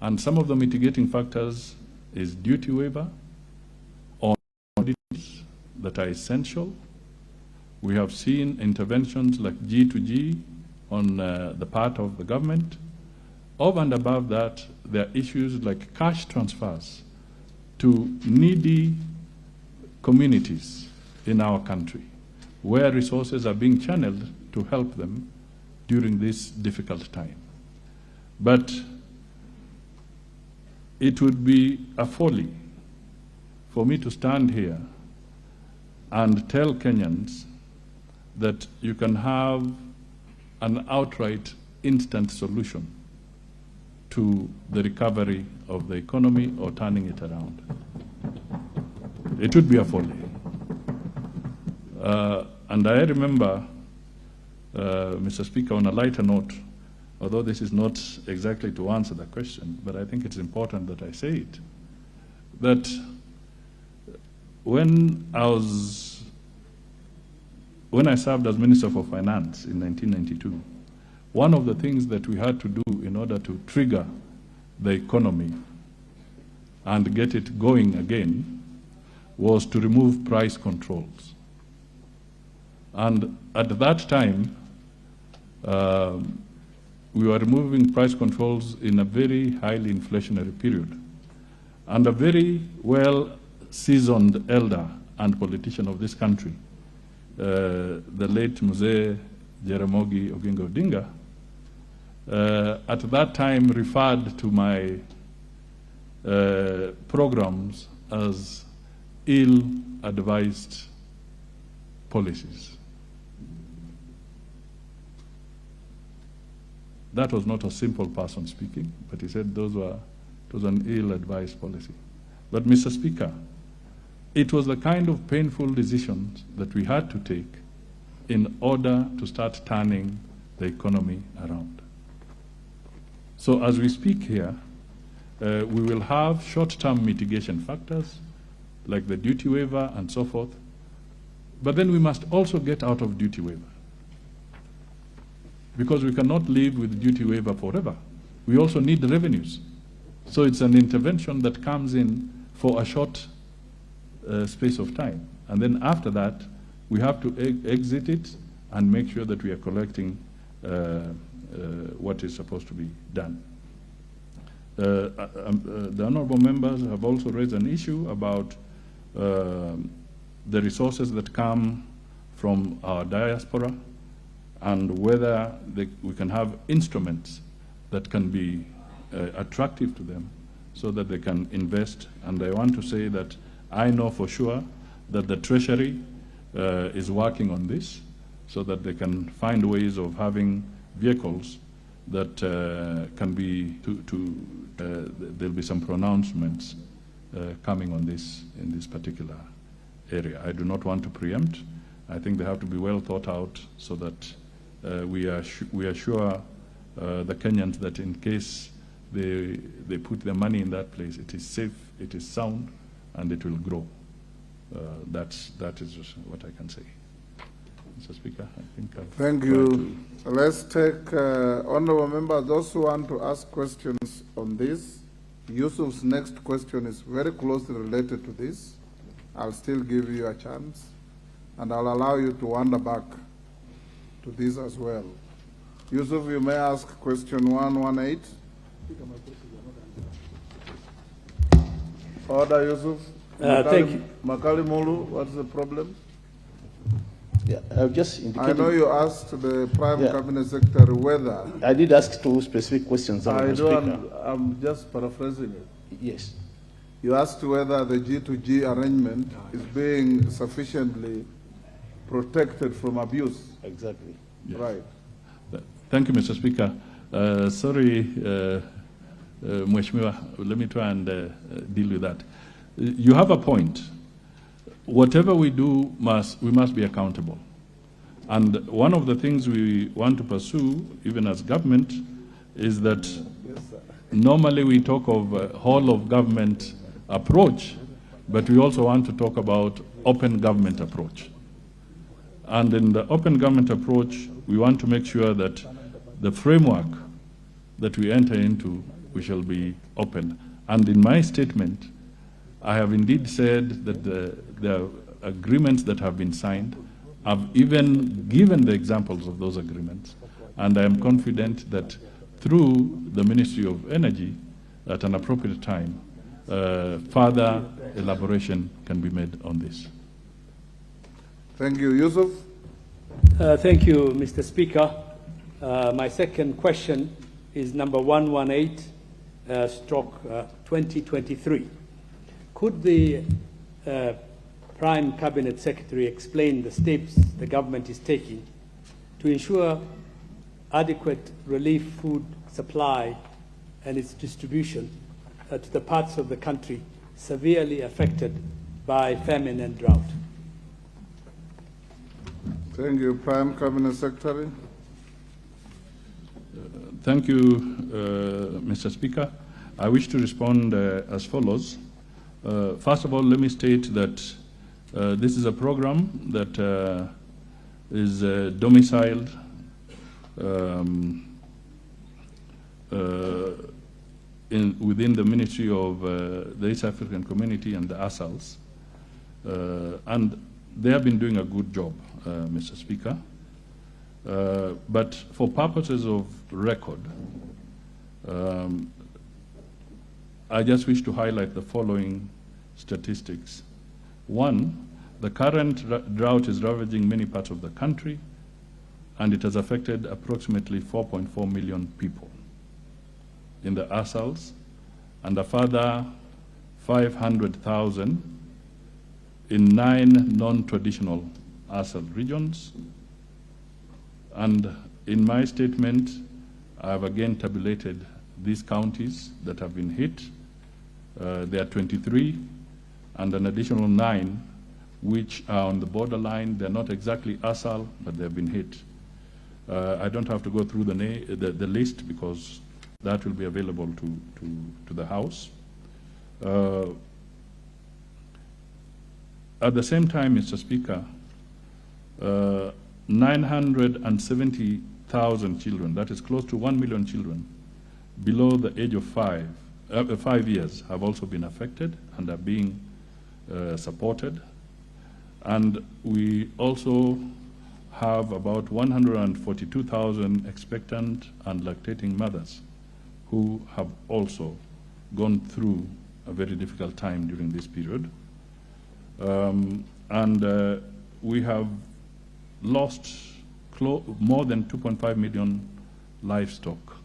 and some of the mitigating factors is duty waiver on commodities that are essential. We have seen interventions like G2G on the part of the government. Over and above that, there are issues like cash transfers to needy communities in our country, where resources are being channeled to help them during this difficult time. But it would be a folly for me to stand here and tell Kenyans that you can have an outright instant solution to the recovery of the economy or turning it around. It would be a folly. And I remember, Mr. Speaker, on a lighter note, although this is not exactly to answer the question, but I think it's important that I say it, that when I served as Minister for Finance in 1992, one of the things that we had to do in order to trigger the economy and get it going again was to remove price controls. And at that time, we were removing price controls in a very highly inflationary period. And a very well-seasoned elder and politician of this country, the late Mzee Jaramogi Oginga Odinga, at that time referred to my programs as ill-advised policies. That was not a simple person speaking, but he said it was an ill-advised policy. But Mr. Speaker, it was the kind of painful decisions that we had to take in order to start turning the economy around. So as we speak here, we will have short-term mitigation factors like the duty waiver and so forth, But then we must also get out of duty waiver, because we cannot live with duty waiver forever. We also need the revenues. So it's an intervention that comes in for a short space of time. And then after that, we have to exit it and make sure that we are collecting what is supposed to be done. The honorable members have also raised an issue about the resources that come from our diaspora and whether we can have instruments that can be attractive to them so that they can invest. And I want to say that I know for sure that the Treasury is working on this so that they can find ways of having vehicles that can be, there'll be some pronouncements coming on this in this particular area. I do not want to preempt. I think they have to be well thought out so that we are sure the Kenyans that in case they put their money in that place, it is safe, it is sound, and it will grow. That is just what I can say. Mr. Speaker, I think I've Thank you. Let's take honorable members, those who want to ask questions on this. Yusuf's next question is very closely related to this. I'll still give you a chance, and I'll allow you to wander back to this as well. Yusuf, you may ask question 118. Order, Yusuf. Thank you. Makali Mulu, what's the problem? Yeah, I've just indicated. I know you asked the Prime Cabinet Secretary whether. I did ask two specific questions. I'm just paraphrasing it. Yes. You asked whether the G2G arrangement is being sufficiently protected from abuse. Exactly. Yes. Right. Thank you, Mr. Speaker. Sorry, Mheshimiwa, let me try and deal with that. You have a point. Whatever we do, we must be accountable. And one of the things we want to pursue, even as government, is that normally we talk of a whole of government approach, but we also want to talk about open government approach. And in the open government approach, we want to make sure that the framework that we enter into, we shall be open. And in my statement, I have indeed said that the agreements that have been signed, I've even given the examples of those agreements. And I am confident that through the Ministry of Energy, at an appropriate time, further elaboration can be made on this. Thank you. Yusuf? Thank you, Mr. Speaker. My second question is number 118/2023. Could the Prime Cabinet Secretary explain the steps the government is taking to ensure adequate relief food supply and its distribution to the parts of the country severely affected by famine and drought? Thank you. Prime Cabinet Secretary. Thank you, Mr. Speaker. I wish to respond as follows. First of all, let me state that this is a program that is domiciled within the Ministry of the East African Community and the ASALs. And they have been doing a good job, Mr. Speaker. But for purposes of record, I just wish to highlight the following statistics. One, the current drought is ravaging many parts of the country, and it has affected approximately 4.4 million people in the ASALs, and a further 500,000 in 9 non-traditional ASAL regions. And in my statement, I have again tabulated these counties that have been hit. There are 23 and an additional 9 which are on the borderline. They're not exactly ASAL, but they've been hit. I don't have to go through the list because that will be available to the House. At the same time, Mr. Speaker, 970,000 children, that is close to 1 million children, below the age of 5 years have also been affected and are being supported. And we also have about 142,000 expectant and lactating mothers who have also gone through a very difficult time during this period. We have lost more than 2.5 million livestock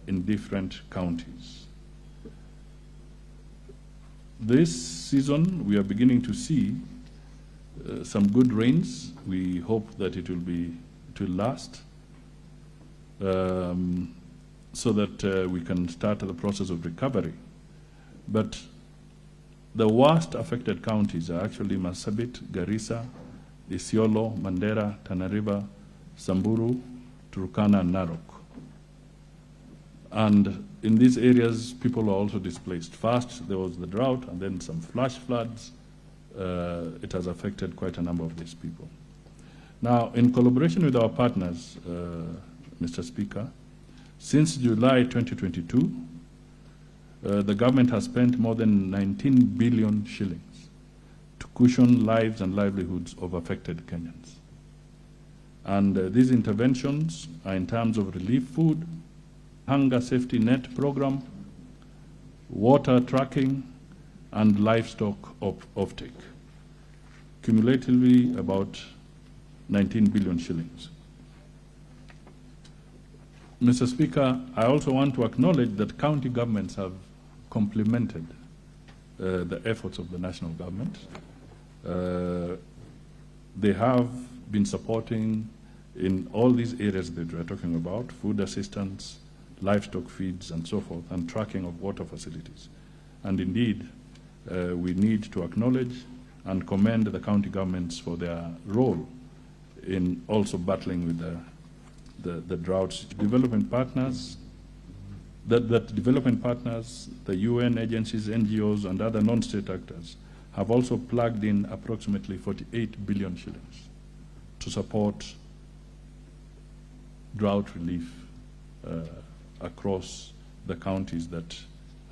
in different counties. This season, we are beginning to see some good rains. We hope that it will last, so that we can start the process of recovery. But the worst affected counties are actually Marsabit, Garissa, Isiolo, Mandera, Tana River, Samburu, Turkana, and Narok. And in these areas, people are also displaced. First, there was the drought, and then some flash floods. It has affected quite a number of these people. Now, in collaboration with our partners, Mr. Speaker, since July 2022, the government has spent more than 19 billion shillings to cushion lives and livelihoods of affected Kenyans. And these interventions are in terms of relief food, hunger safety net program, water tracking, and livestock offtake. Cumulatively, about 19 billion shillings. Mr. Speaker, I also want to acknowledge that county governments have complemented the efforts of the national government. They have been supporting in all these areas that we're talking about, food assistance, livestock feeds, and so forth, and tracking of water facilities. And indeed, we need to acknowledge and commend the county governments for their role in also battling with the droughts. Development partners, development partners, the UN agencies, NGOs, and other non-state actors have also plugged in approximately 48 billion shillings to support drought relief across the counties that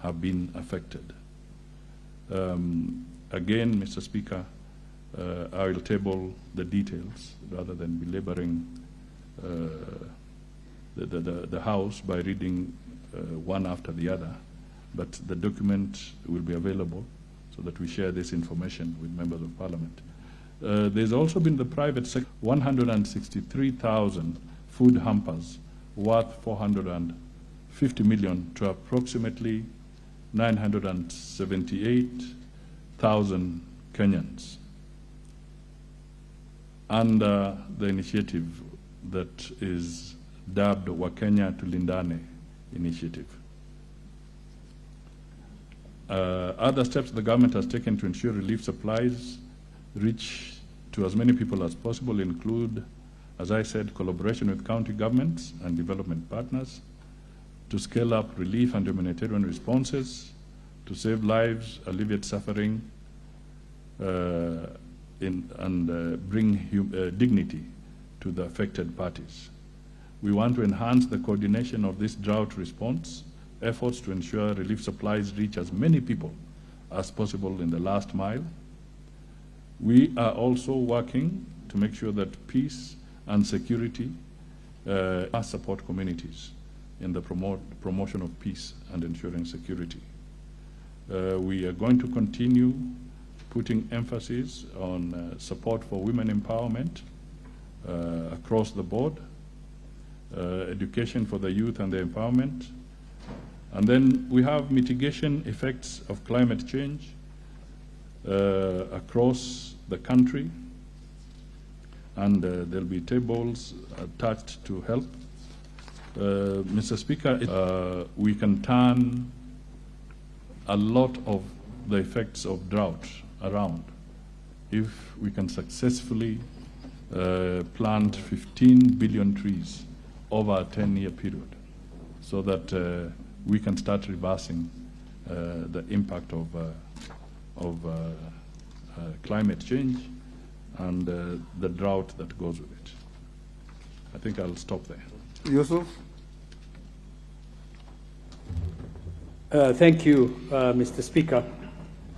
have been affected. Again, Mr. Speaker, I will table the details rather than belaboring the House by reading one after the other, but the document will be available so that we share this information with members of Parliament. There's also been the private sector, 163,000 food hampers worth 450 million to approximately 978,000 Kenyans under the initiative that is dubbed Wakenya Tulindane initiative. Other steps the government has taken to ensure relief supplies reach to as many people as possible include, as I said, collaboration with county governments and development partners to scale up relief and humanitarian responses, to save lives, alleviate suffering, and bring dignity to the affected parties. We want to enhance the coordination of this drought response efforts to ensure relief supplies reach as many people as possible in the last mile. We are also working to make sure that peace and security support communities in the promotion of peace and ensuring security. We are going to continue putting emphasis on support for women empowerment across the board, education for the youth and their empowerment. And then we have mitigation effects of climate change across the country, and there'll be tables attached to help. Mr. Speaker, we can turn a lot of the effects of drought around if we can successfully plant 15 billion trees over a 10-year period, so that we can start reversing the impact of climate change and the drought that goes with it. I think I'll stop there. Yusuf? Thank you, Mr. Speaker.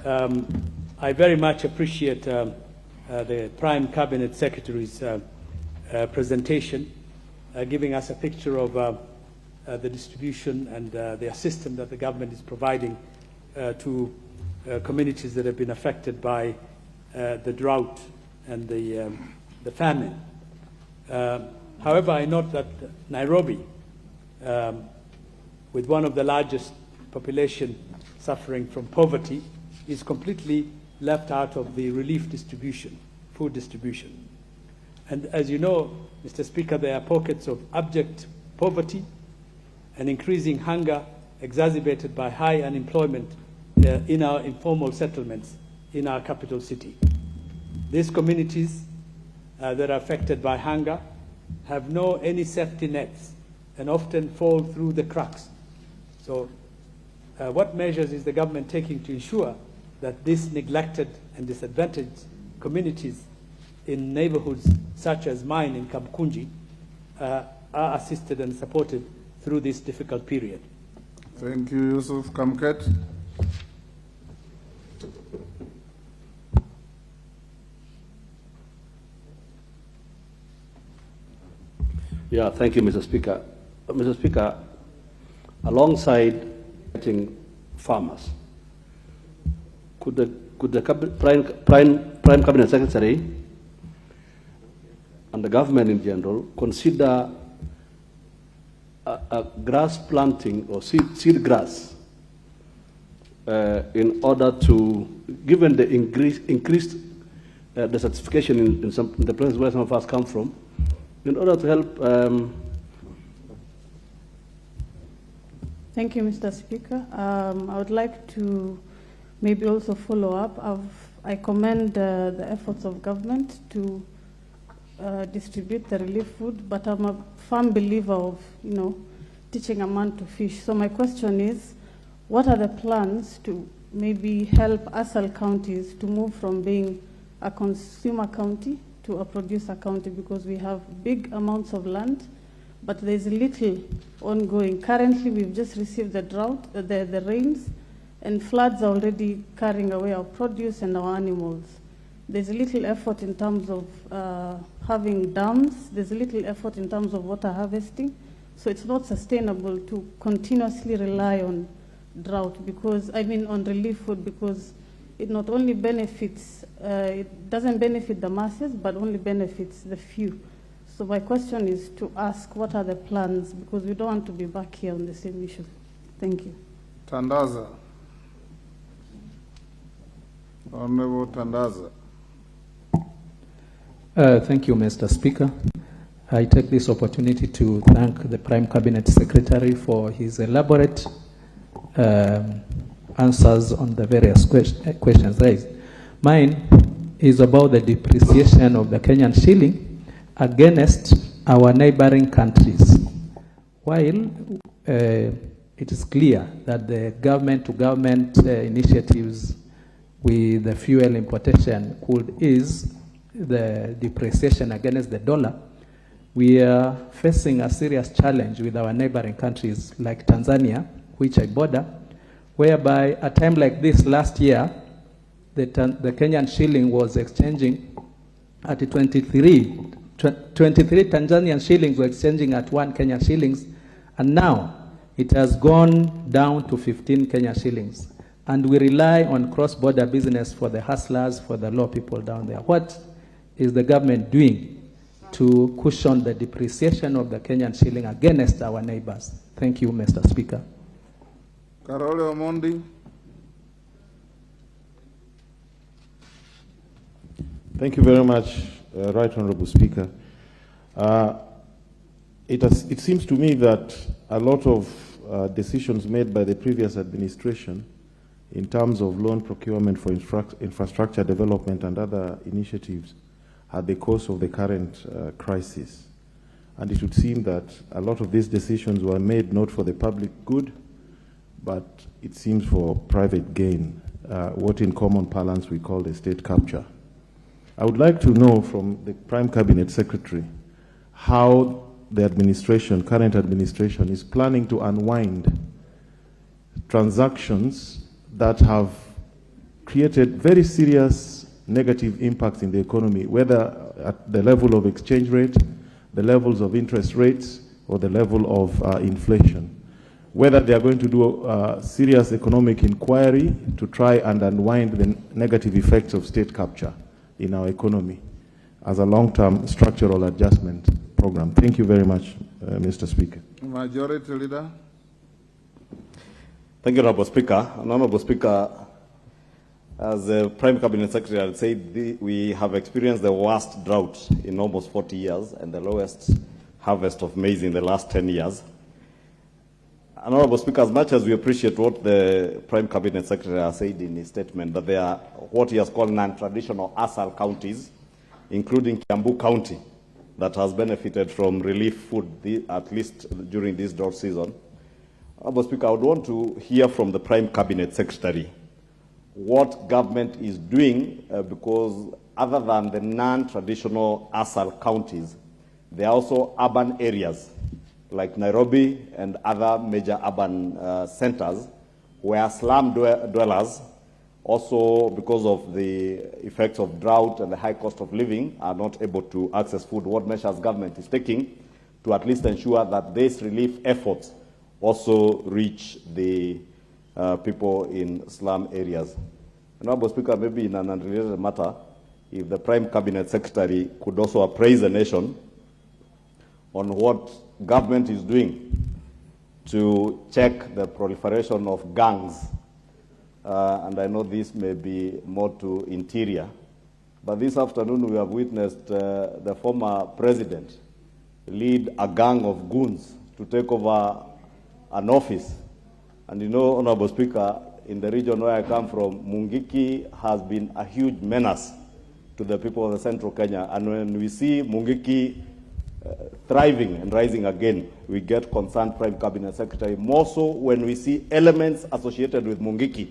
I very much appreciate the Prime Cabinet Secretary's presentation, giving us a picture of the distribution and the assistance that the government is providing to communities that have been affected by the drought and the famine. However, I note that Nairobi, with one of the largest population suffering from poverty, is completely left out of the relief distribution, food distribution. And as you know, Mr. Speaker, there are pockets of abject poverty and increasing hunger exacerbated by high unemployment in our informal settlements in our capital city. These communities that are affected by hunger have no any safety nets and often fall through the cracks. So what measures is the government taking to ensure that these neglected and disadvantaged communities in neighborhoods such as mine in Kamkunji are assisted and supported through this difficult period? Thank you, Yusuf. Kamket? Yeah, thank you, Mr. Speaker. Mr. Speaker, alongside farmers, could the Prime Cabinet Secretary and the government in general consider a grass planting or seed grass in order to, given the increased desertification in the places where some of us come from, in order to help. Thank you, Mr. Speaker. I would like to maybe also follow up. I commend the efforts of government to distribute the relief food, but I'm a firm believer of, teaching a man to fish. So my question is, what are the plans to maybe help ASAL counties to move from being a consumer county to a producer county, because we have big amounts of land, but there's little ongoing. Currently, we've just received the drought, the rains, and floods are already carrying away our produce and our animals. There's little effort in terms of having dams. There's little effort in terms of water harvesting. So it's not sustainable to continuously rely on drought, because, on relief food, because it not only benefits, it doesn't benefit the masses, but only benefits the few. So my question is to ask, what are the plans? Because we don't want to be back here on the same issue. Thank you. Tandaza. Honorable Tandaza. Thank you, Mr. Speaker. I take this opportunity to thank the Prime Cabinet Secretary for his elaborate answers on the various questions raised. Mine is about the depreciation of the Kenyan shilling against our neighboring countries. While it is clear that the government-to-government initiatives with the fuel importation could ease the depreciation against the dollar, we are facing a serious challenge with our neighboring countries like Tanzania, which I border, whereby at a time like this last year, the Kenyan shilling was exchanging at 23 Tanzanian shillings were exchanging at 1 Kenyan shillings, and now it has gone down to 15 Kenyan shillings. And we rely on cross-border business for the hustlers, for the low people down there. What is the government doing to cushion the depreciation of the Kenyan shilling against our neighbors? Thank you, Mr. Speaker. Carole Omondi. Thank you very much, Right Honorable Speaker. It seems to me that a lot of decisions made by the previous administration in terms of loan procurement for infrastructure development and other initiatives are the cause of the current crisis. And it would seem that a lot of these decisions were made not for the public good, but it seems for private gain, what in common parlance we call the state capture. I would like to know from the Prime Cabinet Secretary how the administration, current administration, is planning to unwind transactions that have created very serious negative impacts in the economy, whether at the level of exchange rate, the levels of interest rates, or the level of inflation. Whether they are going to do a serious economic inquiry to try and unwind the negative effects of state capture in our economy as a long-term structural adjustment program. Thank you very much, Mr. Speaker. Majority Leader. Thank you, Honorable Speaker. Honorable Speaker, as the Prime Cabinet Secretary had said, we have experienced the worst drought in almost 40 years and the lowest harvest of maize in the last 10 years. Honorable Speaker, as much as we appreciate what the Prime Cabinet Secretary has said in his statement, that there are what he has called non-traditional ASAL counties, including Kiambu County, that has benefited from relief food, at least during this drought season. Honorable Speaker, I would want to hear from the Prime Cabinet Secretary what government is doing, because other than the non-traditional ASAL counties, there are also urban areas like Nairobi and other major urban centers where slum dwellers, also because of the effects of drought and the high cost of living, are not able to access food. What measures government is taking to at least ensure that these relief efforts also reach the people in slum areas. Honorable Speaker, maybe in an unrelated matter, if the Prime Cabinet Secretary could also appraise the nation on what government is doing to check the proliferation of gangs. And I know this may be more to interior, but this afternoon we have witnessed the former president lead a gang of goons to take over an office. And you know, Honorable Speaker, in the region where I come from, Mungiki has been a huge menace to the people of the central Kenya. And when we see Mungiki thriving and rising again, we get concerned, Prime Cabinet Secretary, more so when we see elements associated with Mungiki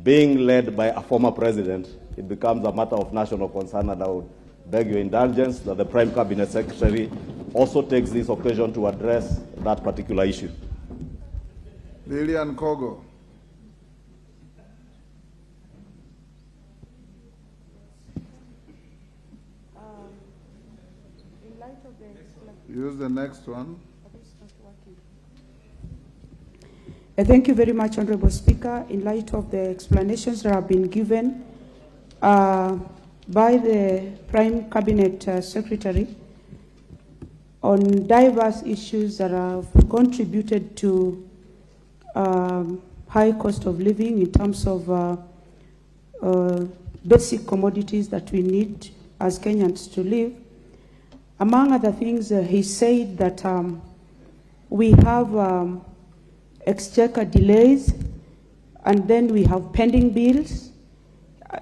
being led by a former president. It becomes a matter of national concern, and I would beg your indulgence that the Prime Cabinet Secretary also takes this occasion to address that particular issue. Lilian Kogo. Use the next one. Thank you very much, Honorable Speaker. In light of the explanations that have been given by the Prime Cabinet Secretary on diverse issues that have contributed to high cost of living in terms of basic commodities that we need as Kenyans to live. Among other things, he said that we have exchequer delays, and then we have pending bills.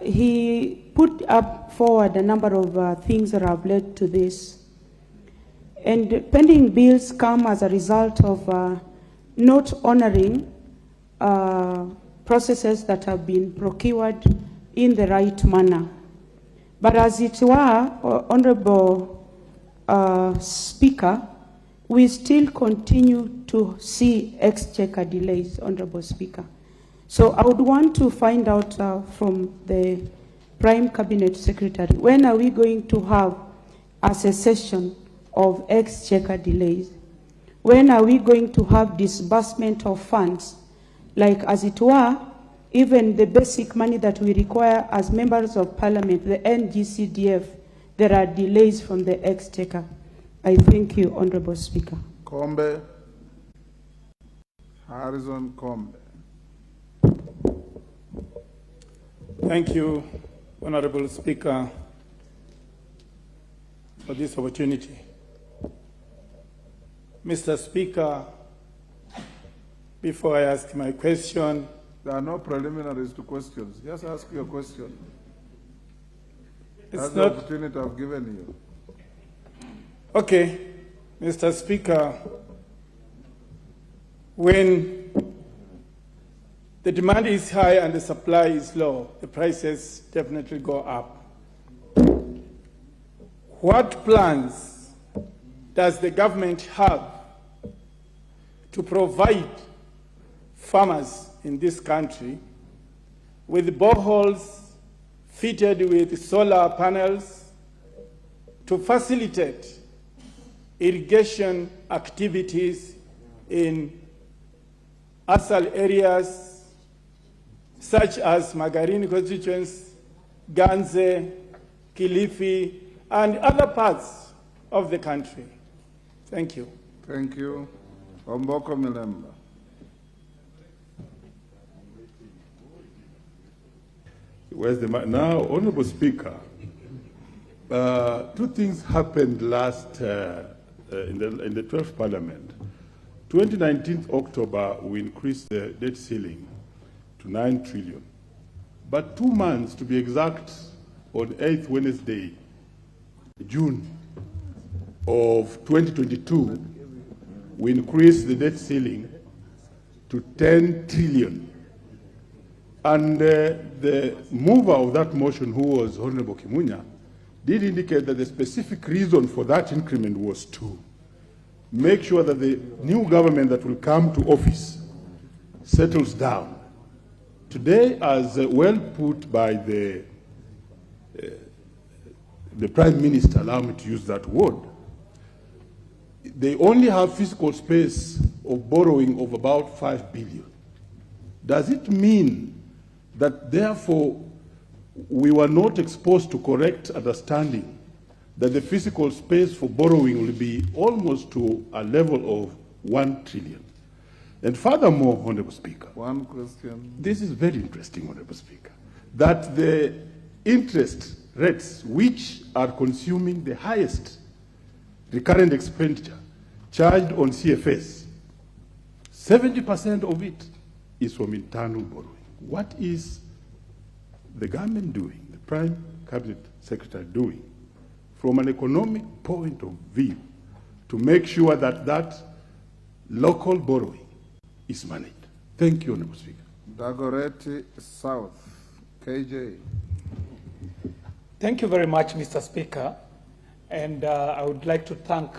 He put up forward a number of things that have led to this. And pending bills come as a result of not honoring processes that have been procured in the right manner. But as it were, Honorable Speaker, we still continue to see exchequer delays, Honorable Speaker. So I would want to find out from the Prime Cabinet Secretary, when are we going to have a cessation of exchequer delays? When are we going to have disbursement of funds? Like, as it were, even the basic money that we require as members of parliament, the NGCDF, there are delays from the exchequer. I thank you, Honorable Speaker. Kombe. Harrison Kombe. Thank you, Honorable Speaker, for this opportunity. Mr. Speaker, before I ask my question, there are no preliminaries to questions. Just ask your question. That's the opportunity I've given you. Okay, Mr. Speaker, when the demand is high and the supply is low, the prices definitely go up. what plans does the government have to provide farmers in this country with boreholes fitted with solar panels to facilitate irrigation activities in ASAL areas such as Magarini constituents, Ganze, Kilifi, and other parts of the country? Thank you. Thank you. Omboko Milemba. Where's the now, Honorable Speaker, two things happened last in the 12th Parliament. 2019 October, we increased the debt ceiling to 9 trillion. But 2 months, to be exact, on 8th Wednesday, June of 2022, we increased the debt ceiling to 10 trillion. And the mover of that motion, who was Honorable Kimunya, did indicate that the specific reason for that increment was to make sure that the new government that will come to office settles down. Today, as well put by the Prime Minister, allow me to use that word, they only have fiscal space of borrowing of about 5 billion. Does it mean that therefore we were not exposed to correct understanding that the physical space for borrowing will be almost to a level of 1 trillion? And furthermore, Honorable Speaker, one question. This is very interesting, Honorable Speaker, that the interest rates which are consuming the highest recurrent expenditure charged on CFS, 70% of it is from internal borrowing. What is the government doing, the Prime Cabinet Secretary doing, from an economic point of view, to make sure that that local borrowing is managed? Thank you, Honorable Speaker. Dagoretti South, KJ. Thank you very much, Mr. Speaker. And I would like to thank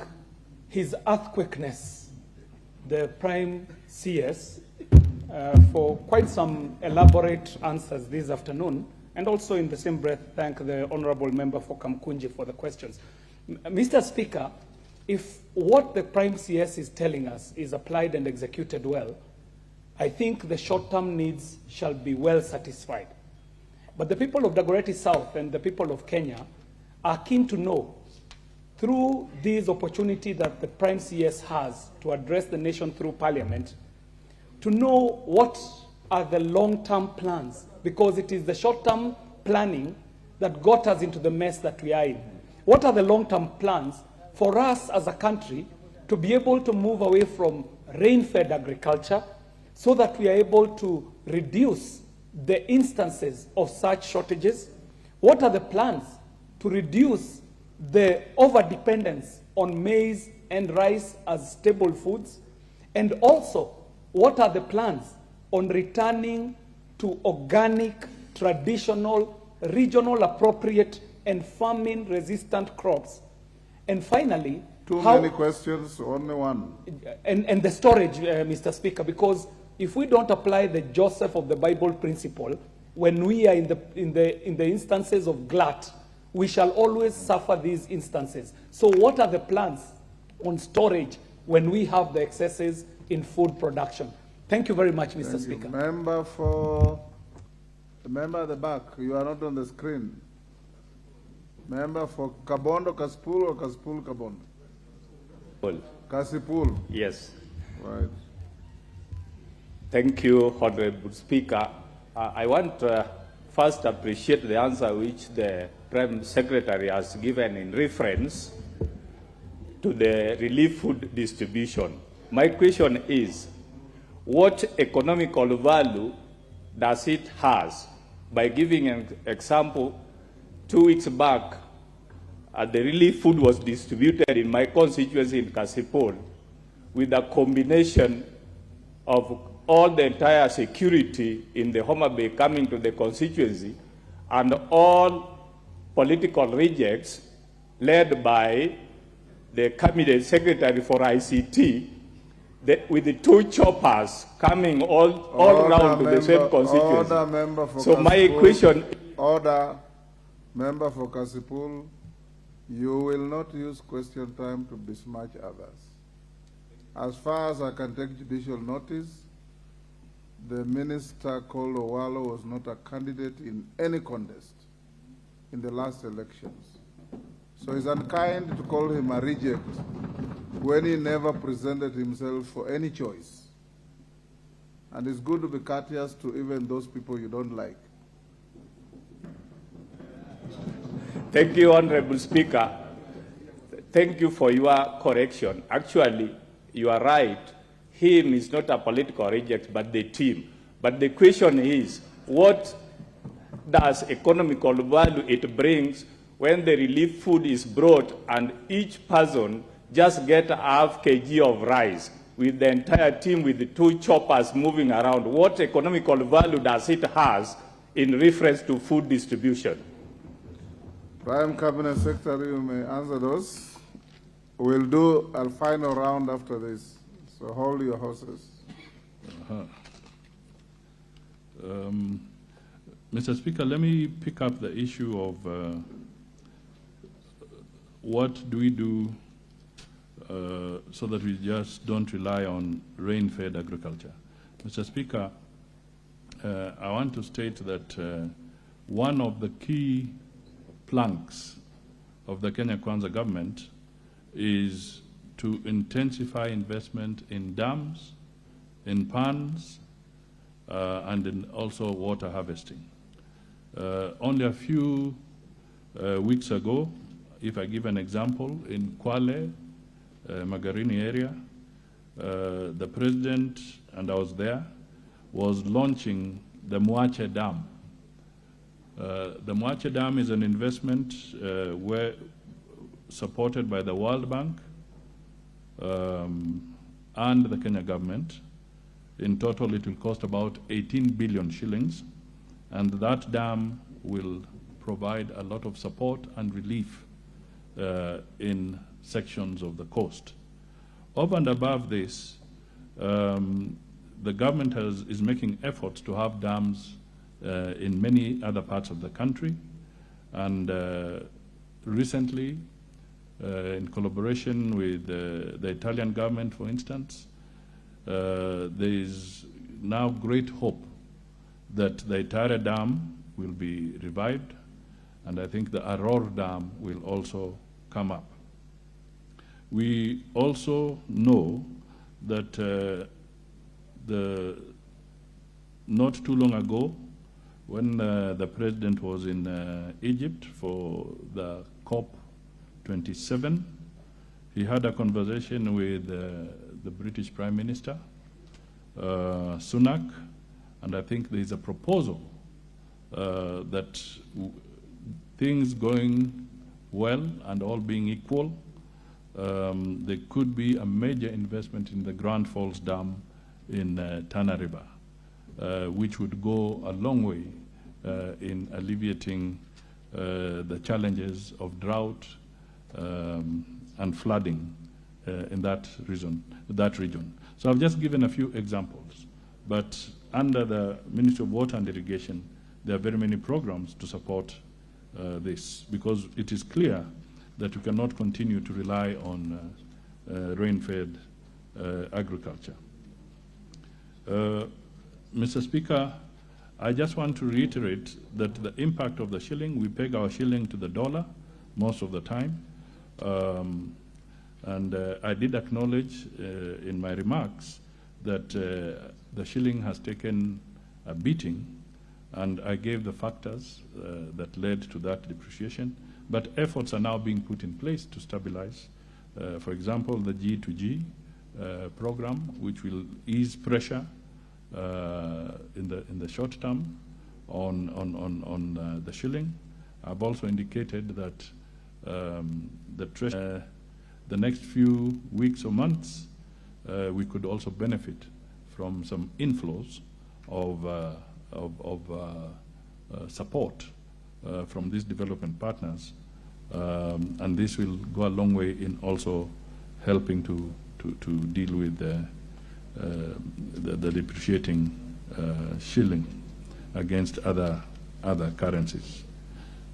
His Earthquakeness, the Prime CS, for quite some elaborate answers this afternoon, and also in the same breath thank the Honourable Member for Kamkunji for the questions. Mr. Speaker, if what the Prime CS is telling us is applied and executed well, I think the short-term needs shall be well satisfied. But the people of Dagoretti South and the people of Kenya are keen to know, through this opportunity that the Prime CS has to address the nation through Parliament, to know what are the long-term plans, because it is the short-term planning that got us into the mess that we are in. What are the long-term plans for us as a country to be able to move away from rain-fed agriculture so that we are able to reduce the instances of such shortages? What are the plans to reduce the over-dependence on maize and rice as staple foods? And also, what are the plans on returning to organic, traditional, regional appropriate, and famine-resistant crops? And finally, Too many questions, only one. And the storage, Mr. Speaker, because if we don't apply the Joseph of the Bible principle, when we are in the instances of glut, we shall always suffer these instances. So what are the plans on storage when we have the excesses in food production? Thank you very much, Mr. Speaker. The member at the back, you are not on the screen. Member for Kabondo, Kasipul, or Kasipul, Kabondo? Kasipul. Yes. Right. Thank you, Honorable Speaker. I want to first appreciate the answer which the Prime Secretary has given in reference to the relief food distribution. My question is, what economical value does it has? By giving an example, 2 weeks back, the relief food was distributed in my constituency in Kasipul with a combination of all the entire security in the Homa Bay coming to the constituency and all political rejects led by the Cabinet Secretary for ICT, with the two choppers coming all around to the same constituency. Order, member for so Kasipul. My question... Order, member for Kasipul, you will not use question time to besmirch others. As far as I can take judicial notice, the minister called Owalo was not a candidate in any contest in the last elections. So it's unkind to call him a reject when he never presented himself for any choice. And it's good to be courteous to even those people you don't like. Thank you, Honorable Speaker. Thank you for your correction. Actually, you are right. Him is not a political reject, but the team. But the question is, what does economical value it brings when the relief food is brought and each person just get half kg of rice with the entire team with the two choppers moving around? What economical value does it has in reference to food distribution? Prime Cabinet Secretary, you may answer those. We'll do a final round after this, so hold your horses. Mr. Speaker, let me pick up the issue of what do we do so that we just don't rely on rain-fed agriculture. Mr. Speaker, I want to state that one of the key planks of the Kenya Kwanza government is to intensify investment in dams, in ponds, and in also water harvesting. Only a few weeks ago, if I give an example, in Kwale, Magarini area, the president, and I was there, was launching the Mwache Dam. The Mwache Dam is an investment supported by the World Bank and the Kenya government. In total, it will cost about 18 billion shillings, and that dam will provide a lot of support and relief in sections of the coast. Over and above this, the government is making efforts to have dams in many other parts of the country, and recently, in collaboration with the Italian government, for instance, there is now great hope that the Itare Dam will be revived, and I think the Aror Dam will also come up. We also know that not too long ago, when the president was in Egypt for the COP27, he had a conversation with the British Prime Minister, Sunak, and I think there is a proposal that things going well and all being equal, there could be a major investment in the Grand Falls Dam in Tana River, which would go a long way in alleviating the challenges of drought and flooding in that region. So I've just given a few examples, but under the Ministry of Water and Irrigation, there are very many programs to support this, because it is clear that we cannot continue to rely on rain-fed agriculture. Mr. Speaker, I just want to reiterate that the impact of the shilling, we peg our shilling to the dollar most of the time. And I did acknowledge in my remarks that the shilling has taken a beating, and I gave the factors that led to that depreciation. But efforts are now being put in place to stabilize. For example, the G2G program, which will ease pressure in the short term on the shilling. I've also indicated that the next few weeks or months, we could also benefit from some inflows of support from these development partners And this will go a long way in also helping to deal with the depreciating shilling against other currencies.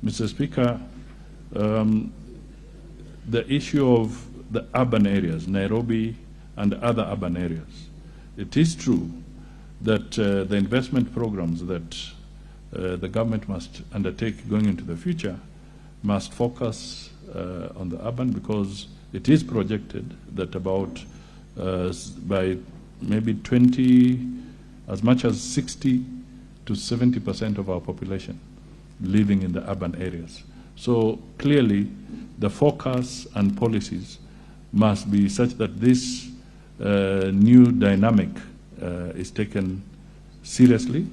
Mr. Speaker, the issue of the urban areas, Nairobi and other urban areas, it is true that the investment programs that the government must undertake going into the future must focus on the urban, because it is projected that about by maybe 20, as much as 60 to 70% of our population living in the urban areas. So clearly the focus and policies must be such that this new dynamic is taken seriously.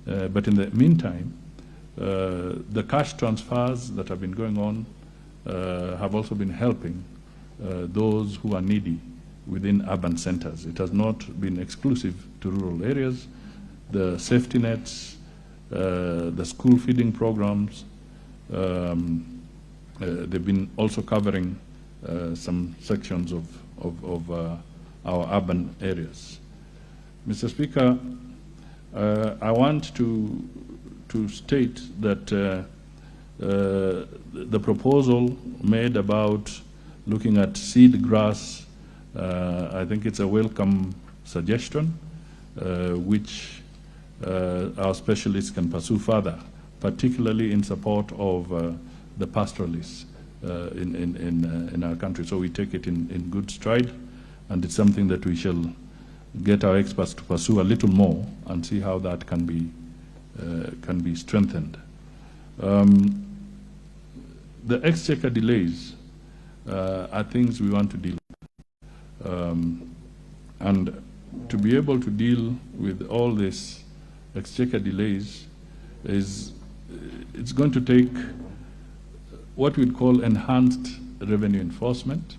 But in the meantime, the cash transfers that have been going on have also been helping those who are needy within urban centers. It has not been exclusive to rural areas. The safety nets, the school feeding programs, they've been also covering some sections of our urban areas. Mr. Speaker, I want to state that the proposal made about looking at seed grass, I think it's a welcome suggestion, which our specialists can pursue further, particularly in support of the pastoralists in our country. So we take it in good stride, and it's something that we shall get our experts to pursue a little more and see how that can be strengthened. The exchequer delays are things we want to deal with. And to be able to deal with all these exchequer delays it's going to take what we'd call enhanced revenue enforcement,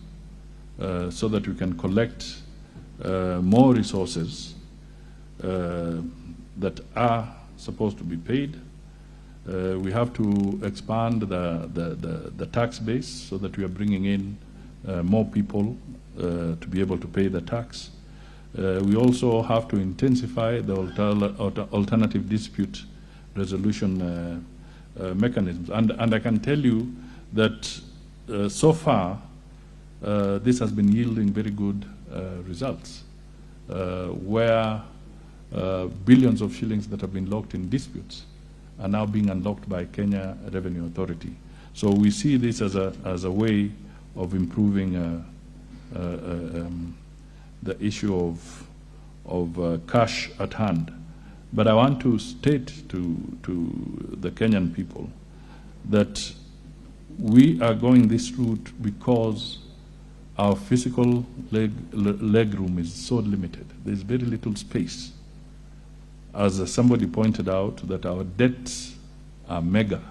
so that we can collect more resources that are supposed to be paid. We have to expand the tax base so that we are bringing in more people to be able to pay the tax. We also have to intensify the alternative dispute resolution mechanisms. And I can tell you that so far this has been yielding very good results, where billions of shillings that have been locked in disputes are now being unlocked by Kenya Revenue Authority. So we see this as a way of improving the issue of cash at hand. But I want to state to the Kenyan people that we are going this route because our physical leg room is so limited. There's very little space. As somebody pointed out, that our debts are mega.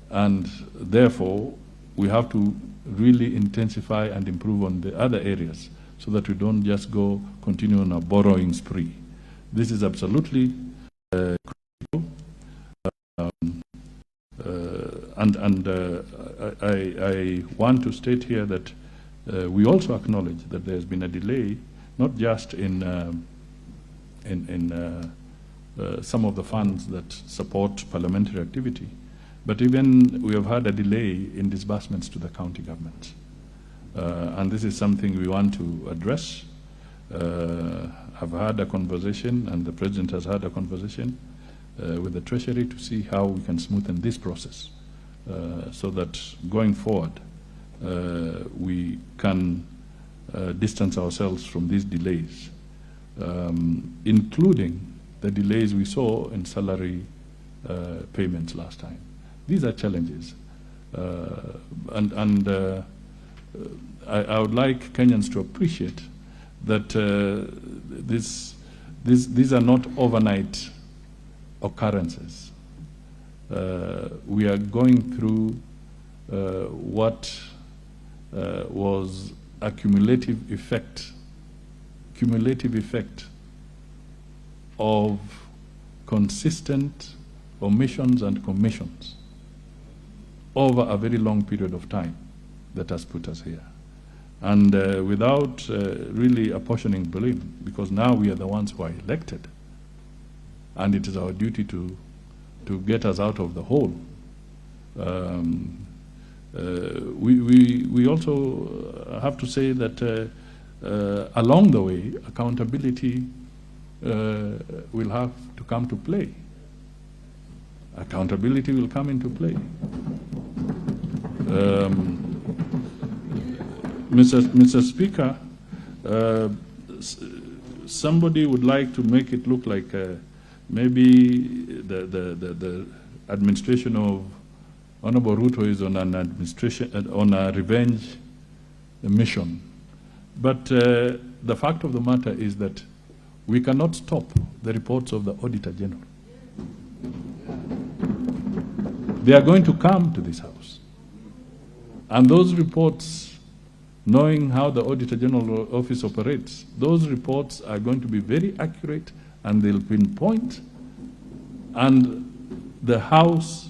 And therefore, we have to really intensify and improve on the other areas so that we don't just continue on a borrowing spree. This is absolutely critical. I want to state here that we also acknowledge that there's been a delay, not just in some of the funds that support parliamentary activity, but even we have had a delay in disbursements to the county government. And this is something we want to address. I've had a conversation, and the President has had a conversation with the Treasury to see how we can smoothen this process so that going forward we can distance ourselves from these delays, including the delays we saw in salary payments last time. These are challenges, and I would like Kenyans to appreciate that these are not overnight occurrences. We are going through what was a cumulative effect of consistent omissions and commissions over a very long period of time that has put us here. And without really apportioning blame, because now we are the ones who are elected, and it is our duty to get us out of the hole. We also have to say that along the way, accountability will have to come to play. Accountability will come into play. Mr. Speaker, somebody would like to make it look like maybe the administration of Honorable Ruto is on an administration on a revenge mission. But the fact of the matter is that we cannot stop the reports of the Auditor General. They are going to come to this House. And those reports, knowing how the Auditor General Office operates, those reports are going to be very accurate and they'll pinpoint, and the House